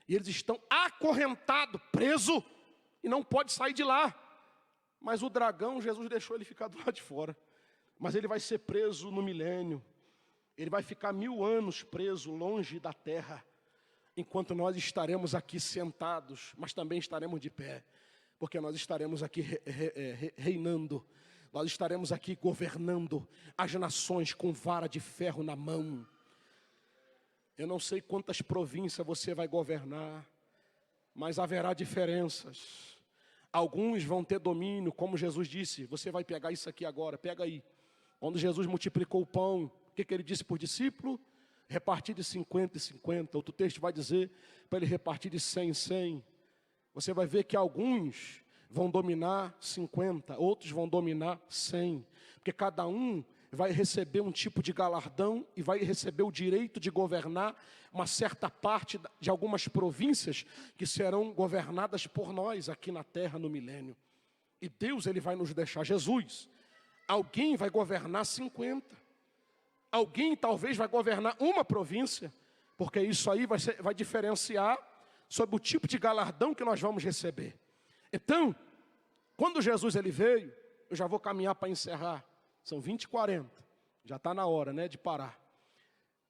E eles estão acorrentados, presos, e não pode sair de lá. Mas o dragão, Jesus deixou ele ficar do lado de fora. Mas ele vai ser preso no milênio. Ele vai ficar 1000 anos preso longe da terra. Enquanto nós estaremos aqui sentados, mas também estaremos de pé. Porque nós estaremos aqui reinando. Nós estaremos aqui governando as nações com vara de ferro na mão. Eu não sei quantas províncias você vai governar, mas haverá diferenças. Alguns vão ter domínio, como Jesus disse, você vai pegar isso aqui agora, pega aí. Quando Jesus multiplicou o pão, o que ele disse por discípulo? Repartir de 50 e 50. Outro texto vai dizer para ele repartir de 100 em 100. Você vai ver que alguns vão dominar 50, outros vão dominar 100. Porque cada um vai receber um tipo de galardão e vai receber o direito de governar uma certa parte de algumas províncias que serão governadas por nós aqui na terra no milênio. E Deus ele vai nos deixar, Jesus, alguém vai governar 50. Alguém talvez vai governar uma província, porque isso aí vai diferenciar sobre o tipo de galardão que nós vamos receber. Então, quando Jesus ele veio, eu já vou caminhar para encerrar, são 20h40, já está na hora, né, de parar.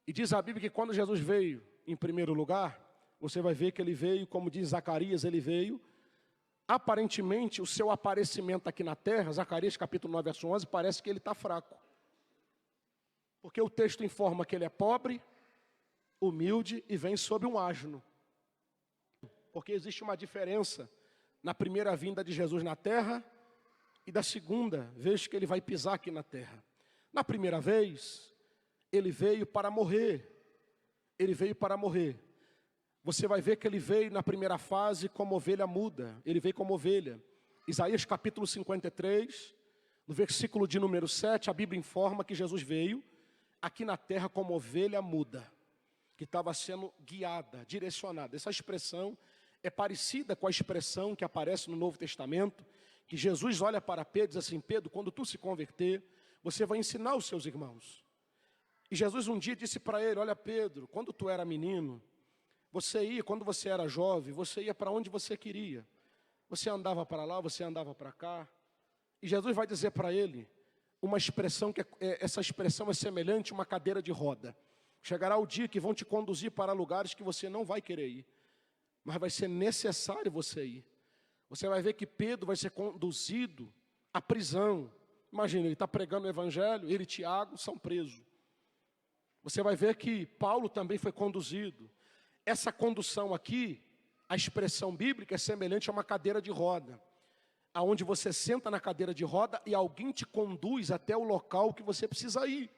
E diz a Bíblia que quando Jesus veio, em primeiro lugar, você vai ver que ele veio, como diz Zacarias, ele veio, aparentemente o seu aparecimento aqui na terra, Zacarias capítulo 9, verso 11, parece que ele está fraco. Porque o texto informa que ele é pobre, humilde e vem sob um asno. Porque existe uma diferença na primeira vinda de Jesus na terra e da segunda vez que ele vai pisar aqui na terra. Na primeira vez, ele veio para morrer. Ele veio para morrer. você vai ver que ele veio na primeira fase como ovelha muda. Ele veio como ovelha. Isaías capítulo 53, no versículo de número 7, a Bíblia informa que Jesus veio aqui na terra como ovelha muda, que estava sendo guiada, direcionada. Essa expressão é parecida com a expressão que aparece no Novo Testamento, que Jesus olha para Pedro e diz assim: Pedro, quando tu se converter, você vai ensinar os seus irmãos. E Jesus um dia disse para ele: olha Pedro, quando tu era menino, quando você era jovem, você ia para onde você queria. Você andava para lá, você andava para cá. E Jesus vai dizer para ele uma expressão essa expressão é semelhante a uma cadeira de roda. Chegará o dia que vão te conduzir para lugares que você não vai querer ir, mas vai ser necessário você ir. Você vai ver que Pedro vai ser conduzido à prisão. Imagina, ele está pregando o evangelho, ele e Tiago são presos. Você vai ver que Paulo também foi conduzido. Essa condução aqui, a expressão bíblica é semelhante a uma cadeira de roda, aonde você senta na cadeira de roda e alguém te conduz até o local que você precisa ir.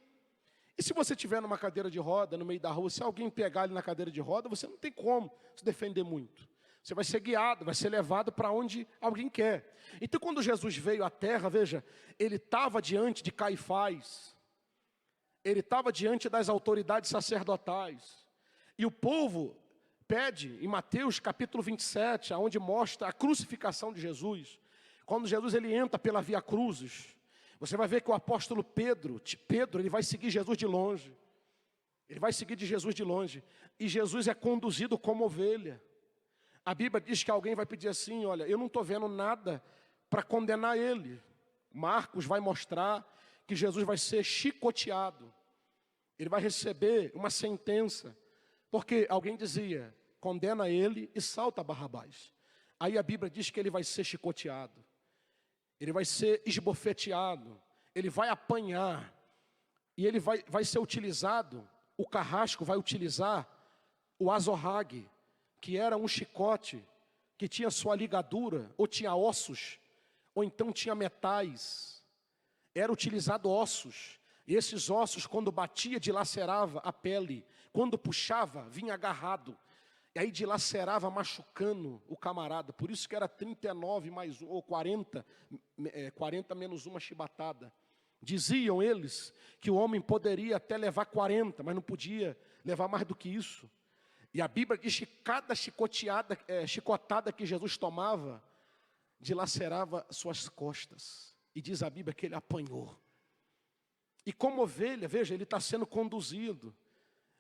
E se você estiver numa cadeira de roda, no meio da rua, se alguém pegar ele na cadeira de roda, você não tem como se defender muito. Você vai ser guiado, vai ser levado para onde alguém quer. Então, quando Jesus veio à terra, veja, ele estava diante de Caifás, ele estava diante das autoridades sacerdotais. E o povo pede, em Mateus capítulo 27, onde mostra a crucificação de Jesus. Quando Jesus ele entra pela Via Cruzes, você vai ver que o apóstolo Pedro, ele vai seguir Jesus de longe. Ele vai seguir de Jesus de longe. E Jesus é conduzido como ovelha. A Bíblia diz que alguém vai pedir assim: olha, eu não estou vendo nada para condenar ele. Marcos vai mostrar que Jesus vai ser chicoteado. Ele vai receber uma sentença. Porque alguém dizia: condena ele e salta Barrabás. Aí a Bíblia diz que ele vai ser chicoteado. Ele vai ser esbofeteado, ele vai apanhar, e ele vai ser utilizado, o carrasco vai utilizar o azorrague, que era um chicote, que tinha sua ligadura, ou tinha ossos, ou então tinha metais, era utilizado ossos, e esses ossos quando batia dilacerava a pele, quando puxava vinha agarrado, e aí dilacerava, machucando o camarada. Por isso que era 39 mais 1, ou 40 menos uma chibatada. Diziam eles que o homem poderia até levar 40, mas não podia levar mais do que isso. E a Bíblia diz que cada chicotada que Jesus tomava, dilacerava suas costas. E diz a Bíblia que ele apanhou. E como ovelha, veja, ele está sendo conduzido.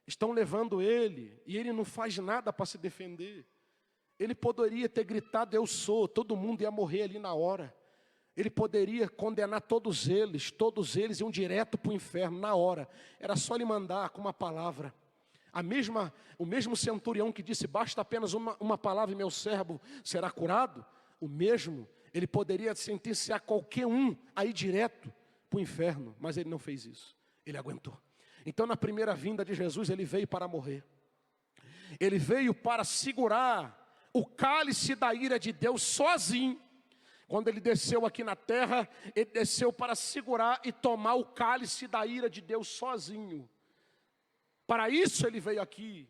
Estão levando ele, e ele não faz nada para se defender. Ele poderia ter gritado: eu sou, todo mundo ia morrer ali na hora. Ele poderia condenar todos eles iam direto para o inferno na hora. Era só ele mandar com uma palavra. O mesmo centurião que disse: basta apenas uma palavra e meu servo será curado. Ele poderia sentenciar qualquer um a ir direto para o inferno, mas ele não fez isso, ele aguentou. Então, na primeira vinda de Jesus, ele veio para morrer. Ele veio para segurar o cálice da ira de Deus sozinho. Quando ele desceu aqui na terra, ele desceu para segurar e tomar o cálice da ira de Deus sozinho. Para isso ele veio aqui.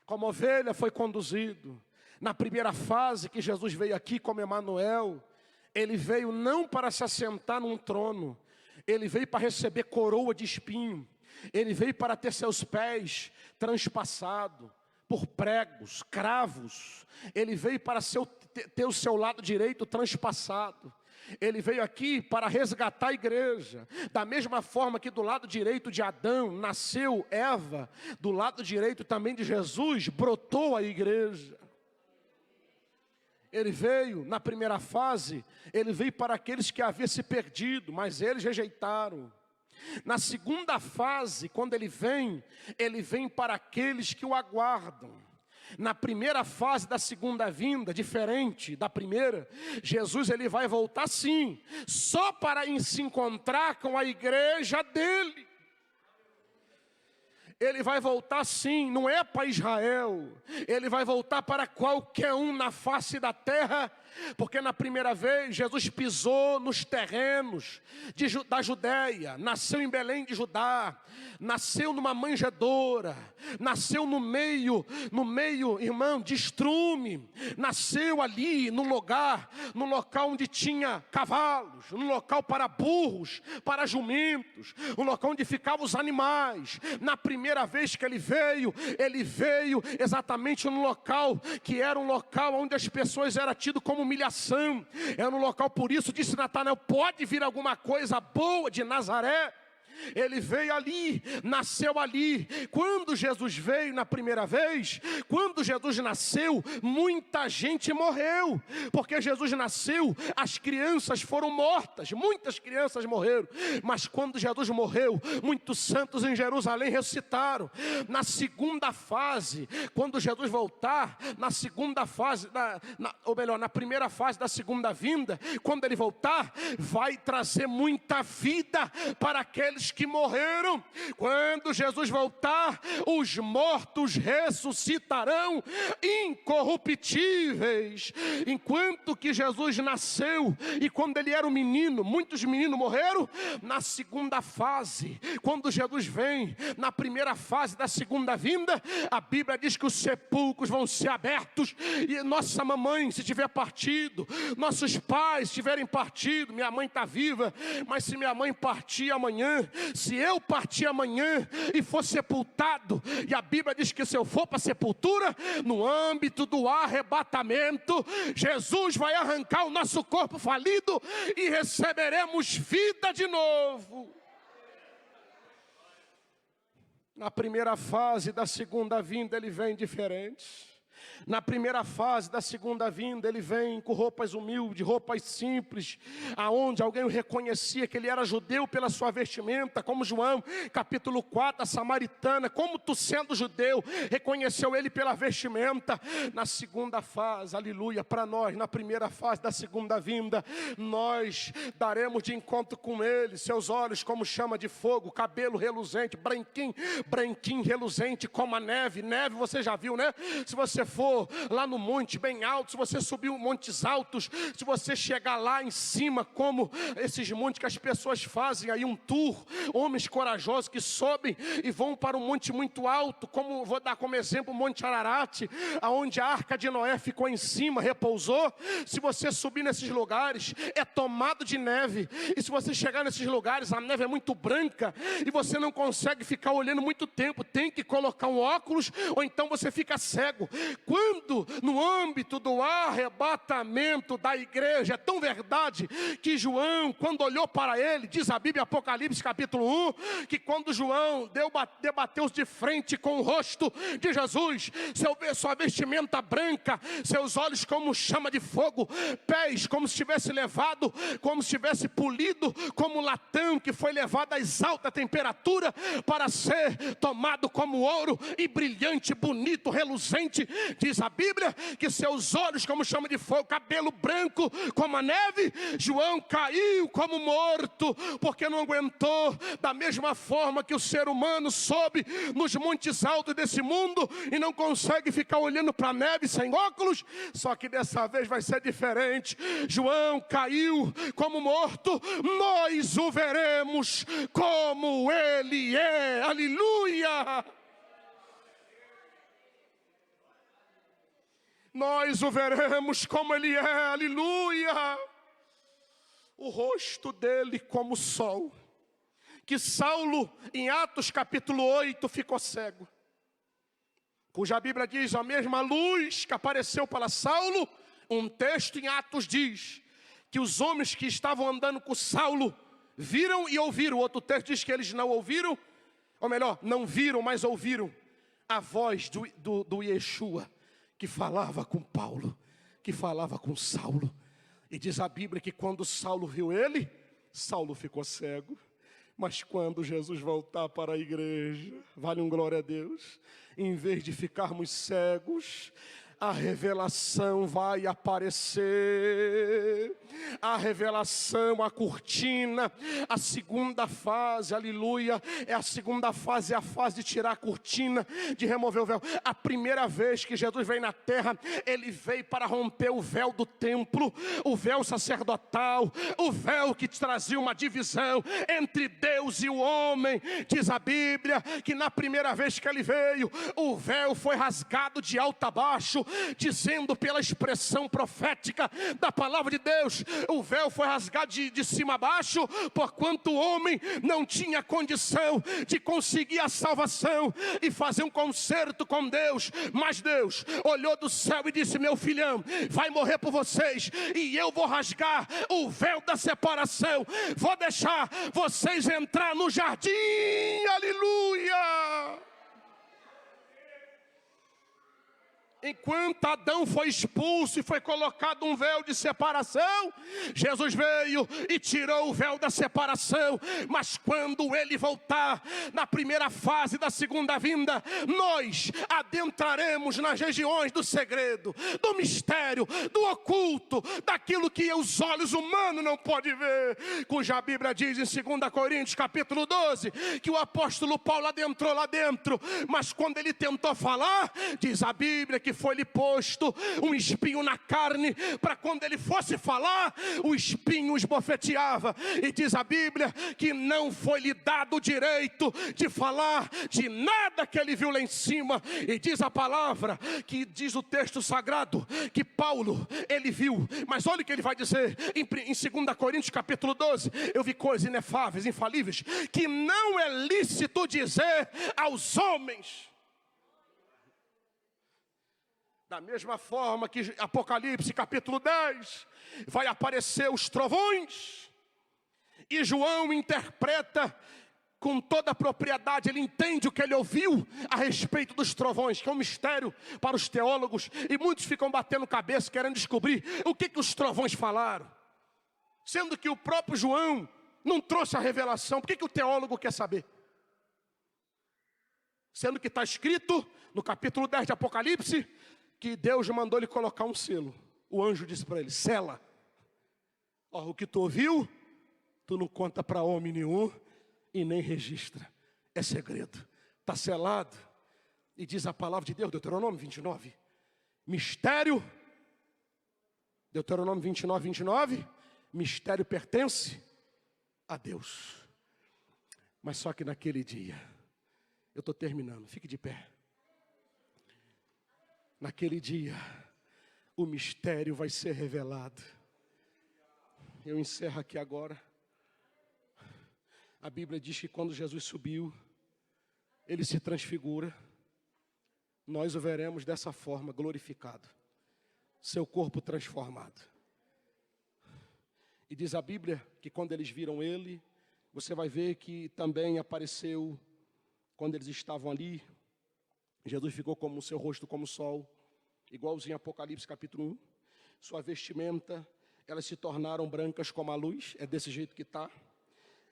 Como ovelha foi conduzido. Na primeira fase que Jesus veio aqui como Emanuel, ele veio não para se assentar num trono. Ele veio para receber coroa de espinho. Ele veio para ter seus pés transpassados por pregos, cravos. Ele veio para ter o seu lado direito transpassado. Ele veio aqui para resgatar a igreja. Da mesma forma que do lado direito de Adão nasceu Eva, do lado direito também de Jesus brotou a igreja. Ele veio, na primeira fase, ele veio para aqueles que haviam se perdido, mas eles rejeitaram. Na segunda fase, quando ele vem para aqueles que o aguardam. Na primeira fase da segunda vinda, diferente da primeira, Jesus ele vai voltar sim, só para se encontrar com a igreja dele. Ele vai voltar sim, não é para Israel. Ele vai voltar para qualquer um na face da terra Porque na primeira vez Jesus pisou nos terrenos da Judéia, nasceu em Belém de Judá, nasceu numa manjedoura, nasceu no meio, irmão, de estrume, nasceu ali no local onde tinha cavalos, no local para burros, para jumentos, um local onde ficavam os animais. Na primeira vez que ele veio exatamente no local que era um local onde as pessoas eram tidas como humilhação. Era um local, por isso disse Natanael: pode vir alguma coisa boa de Nazaré? Ele veio ali, nasceu ali. Quando Jesus veio na primeira vez, quando Jesus nasceu, muita gente morreu. Porque Jesus nasceu, as crianças foram mortas, muitas crianças morreram. Mas quando Jesus morreu, muitos santos em Jerusalém ressuscitaram. Na segunda fase, quando Jesus voltar, na segunda fase, na primeira fase da segunda vinda, quando ele voltar, vai trazer muita vida para aqueles que morreram. Quando Jesus voltar, os mortos ressuscitarão incorruptíveis. Enquanto que Jesus nasceu e quando ele era um menino, muitos meninos morreram. Na segunda fase, quando Jesus vem, na primeira fase da segunda vinda, a Bíblia diz que os sepulcros vão ser abertos e nossa mamãe, se tiver partido, nossos pais tiverem partido, minha mãe está viva, mas se minha mãe partir amanhã, se eu partir amanhã e for sepultado, e a Bíblia diz que se eu for para a sepultura, no âmbito do arrebatamento, Jesus vai arrancar o nosso corpo falido e receberemos vida de novo. Na primeira fase da segunda vinda ele vem diferente. Na primeira fase da segunda vinda, ele vem com roupas humildes, roupas simples, aonde alguém o reconhecia que ele era judeu pela sua vestimenta, como João, capítulo 4, a samaritana, como tu sendo judeu, reconheceu ele pela vestimenta. Na segunda fase, aleluia, para nós, na primeira fase da segunda vinda, nós daremos de encontro com ele, seus olhos como chama de fogo, cabelo reluzente, branquinho, reluzente como a neve. Neve você já viu, né? Se você for lá no monte bem alto, se você subir montes altos, se você chegar lá em cima, como esses montes que as pessoas fazem aí um tour, homens corajosos que sobem e vão para um monte muito alto, como vou dar como exemplo o Monte Ararat, aonde a arca de Noé ficou em cima, repousou. Se você subir nesses lugares, é tomado de neve, e se você chegar nesses lugares, a neve é muito branca, e você não consegue ficar olhando muito tempo, tem que colocar um óculos, ou então você fica cego. Quando no âmbito do arrebatamento da igreja, é tão verdade que João, quando olhou para ele, diz a Bíblia, Apocalipse capítulo 1, que quando João debateu-se de frente com o rosto de Jesus, sua vestimenta branca, seus olhos como chama de fogo, pés como se tivesse levado, como se tivesse polido, como latão que foi levado a alta temperatura para ser tomado como ouro, e brilhante, bonito, reluzente. Diz a Bíblia que seus olhos como chama de fogo, cabelo branco como a neve. João caiu como morto, porque não aguentou. Da mesma forma que o ser humano sobe nos montes altos desse mundo e não consegue ficar olhando para a neve sem óculos, só que dessa vez vai ser diferente. João caiu como morto, nós o veremos como ele é. Aleluia! Nós o veremos como ele é, aleluia. O rosto dele como o sol, que Saulo, em Atos capítulo 8, ficou cego, cuja Bíblia diz, a mesma luz que apareceu para Saulo. Um texto em Atos diz que os homens que estavam andando com Saulo viram e ouviram. Outro texto diz que eles não ouviram, ou melhor, não viram, mas ouviram a voz do Yeshua, que falava com Paulo, que falava com Saulo. E diz a Bíblia que quando Saulo viu ele, Saulo ficou cego. Mas quando Jesus voltar para a igreja, vale um glória a Deus, em vez de ficarmos cegos, a revelação vai aparecer. A revelação, a cortina, a segunda fase, aleluia, é a segunda fase, é a fase de tirar a cortina, de remover o véu. A primeira vez que Jesus veio na terra, ele veio para romper o véu do templo, o véu sacerdotal, o véu que trazia uma divisão entre Deus e o homem. Diz a Bíblia que na primeira vez que ele veio, o véu foi rasgado de alto a baixo, dizendo pela expressão profética da palavra de Deus, o véu foi rasgado de cima a baixo, porquanto o homem não tinha condição de conseguir a salvação e fazer um concerto com Deus. Mas Deus olhou do céu e disse: meu filhão vai morrer por vocês, e eu vou rasgar o véu da separação, vou deixar vocês entrar no jardim, aleluia. Enquanto Adão foi expulso e foi colocado um véu de separação, Jesus veio e tirou o véu da separação. Mas quando ele voltar, na primeira fase da segunda vinda, nós adentraremos nas regiões do segredo, do mistério, do oculto, daquilo que os olhos humanos não podem ver, cuja Bíblia diz em 2 Coríntios capítulo 12, que o apóstolo Paulo adentrou lá dentro, mas quando ele tentou falar, diz a Bíblia que foi-lhe posto um espinho na carne, para quando ele fosse falar, o espinho esbofeteava. E diz a Bíblia que não foi-lhe dado o direito de falar de nada que ele viu lá em cima. E diz a palavra, que diz o texto sagrado, que Paulo, ele viu, mas olha o que ele vai dizer em 2 Coríntios capítulo 12, eu vi coisas inefáveis, infalíveis, que não é lícito dizer aos homens. Da mesma forma que Apocalipse capítulo 10, vai aparecer os trovões, e João interpreta com toda a propriedade, ele entende o que ele ouviu a respeito dos trovões, que é um mistério para os teólogos, e muitos ficam batendo cabeça querendo descobrir o que os trovões falaram, sendo que o próprio João não trouxe a revelação. Por que o teólogo quer saber? Sendo que está escrito no capítulo 10 de Apocalipse, que Deus mandou ele colocar um selo. O anjo disse para ele: sela. Ó, o que tu ouviu, tu não conta para homem nenhum e nem registra. É segredo. Está selado. E diz a palavra de Deus, Deuteronômio 29. Mistério. Deuteronômio 29, 29. Mistério pertence a Deus. Mas só que naquele dia, eu estou terminando, fique de pé. Naquele dia, o mistério vai ser revelado. Eu encerro aqui agora. A Bíblia diz que quando Jesus subiu, ele se transfigura. Nós o veremos dessa forma, glorificado. Seu corpo transformado. E diz a Bíblia que quando eles viram ele, você vai ver que também apareceu, quando eles estavam ali, Jesus ficou como o seu rosto como o sol, igualzinho a Apocalipse capítulo 1. Sua vestimenta, elas se tornaram brancas como a luz, é desse jeito que está.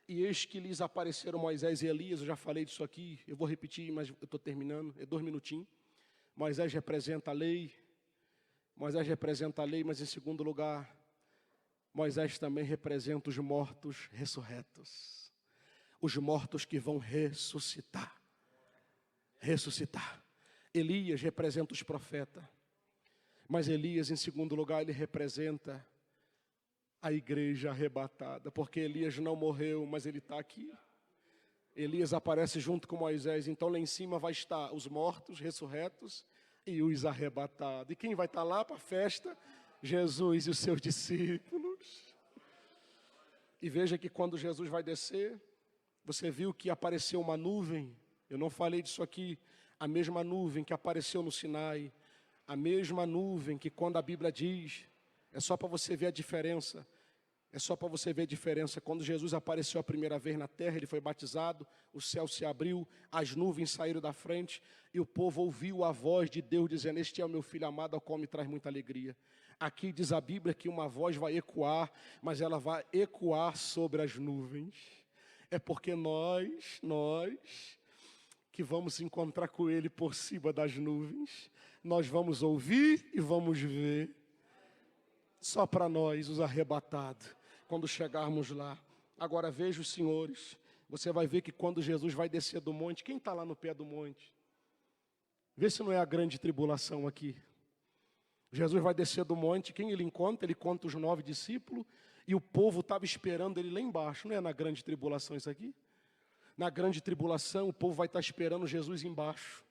E eis que lhes apareceram Moisés e Elias, eu já falei disso aqui, eu vou repetir, mas eu estou terminando, é 2 minutinhos. Moisés representa a lei, mas em segundo lugar, Moisés também representa os mortos ressurretos. Os mortos que vão ressuscitar. Elias representa os profetas, mas Elias, em segundo lugar, ele representa a igreja arrebatada, porque Elias não morreu, mas ele está aqui. Elias aparece junto com Moisés, então lá em cima vai estar os mortos, ressurretos e os arrebatados. E quem vai estar lá para a festa? Jesus e os seus discípulos. E veja que quando Jesus vai descer, você viu que apareceu uma nuvem. Eu não falei disso aqui. A mesma nuvem que apareceu no Sinai, a mesma nuvem que quando a Bíblia diz, é só para você ver a diferença, quando Jesus apareceu a primeira vez na terra, ele foi batizado, o céu se abriu, as nuvens saíram da frente, e o povo ouviu a voz de Deus dizendo: este é o meu filho amado, ao qual me traz muita alegria. Aqui diz a Bíblia que uma voz vai ecoar, mas ela vai ecoar sobre as nuvens. É porque nós que vamos encontrar com ele por cima das nuvens, Nós vamos ouvir e vamos ver. Só para nós, os arrebatados, quando chegarmos lá. Agora veja os senhores, você vai ver que quando Jesus vai descer do monte, quem está lá no pé do monte? Vê se não é a grande tribulação aqui. Jesus vai descer do monte, quem ele encontra? Ele encontra os 9 discípulos, e o povo estava esperando ele lá embaixo. Não é na grande tribulação isso aqui? Na grande tribulação, o povo vai estar esperando Jesus embaixo.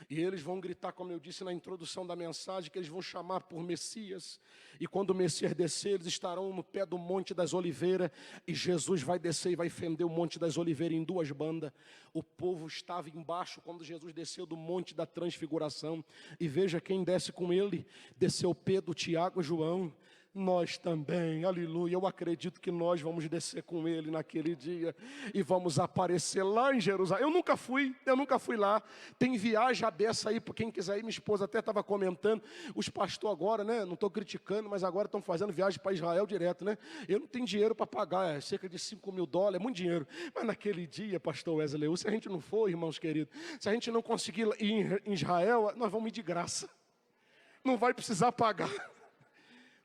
E eles vão gritar, como eu disse na introdução da mensagem, que eles vão chamar por Messias. E quando o Messias descer, eles estarão no pé do Monte das Oliveiras. E Jesus vai descer e vai fender o Monte das Oliveiras em 2 bandas. O povo estava embaixo quando Jesus desceu do Monte da Transfiguração. E veja quem desce com ele. Desceu Pedro, Tiago e João. Nós também, aleluia, eu acredito que nós vamos descer com ele naquele dia e vamos aparecer lá em Jerusalém. Eu nunca fui lá. Tem viagem aberta aí, para quem quiser ir. Minha esposa até estava comentando, os pastores agora, né, não estou criticando, mas agora estão fazendo viagem para Israel direto, né? Eu não tenho dinheiro para pagar, cerca de $5.000, é muito dinheiro. Mas naquele dia, pastor Wesley, se a gente não for, irmãos queridos, se a gente não conseguir ir em Israel, nós vamos ir de graça. Não vai precisar pagar.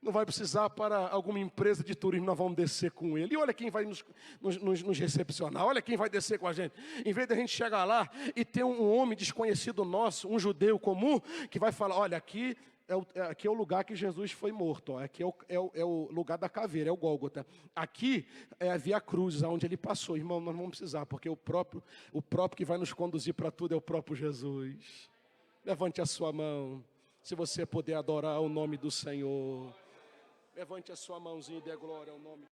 Não vai precisar para alguma empresa de turismo, nós vamos descer com ele. E olha quem vai nos recepcionar, olha quem vai descer com a gente. Em vez de a gente chegar lá e ter um homem desconhecido nosso, um judeu comum, que vai falar, olha, aqui é o lugar que Jesus foi morto, ó. Aqui é o lugar da caveira, é o Gólgota. Aqui é a Via Cruz, onde ele passou. Irmão, nós não vamos precisar, porque o próprio que vai nos conduzir para tudo é o próprio Jesus. Levante a sua mão, se você puder adorar o nome do Senhor. Levante a sua mãozinha e dê glória ao nome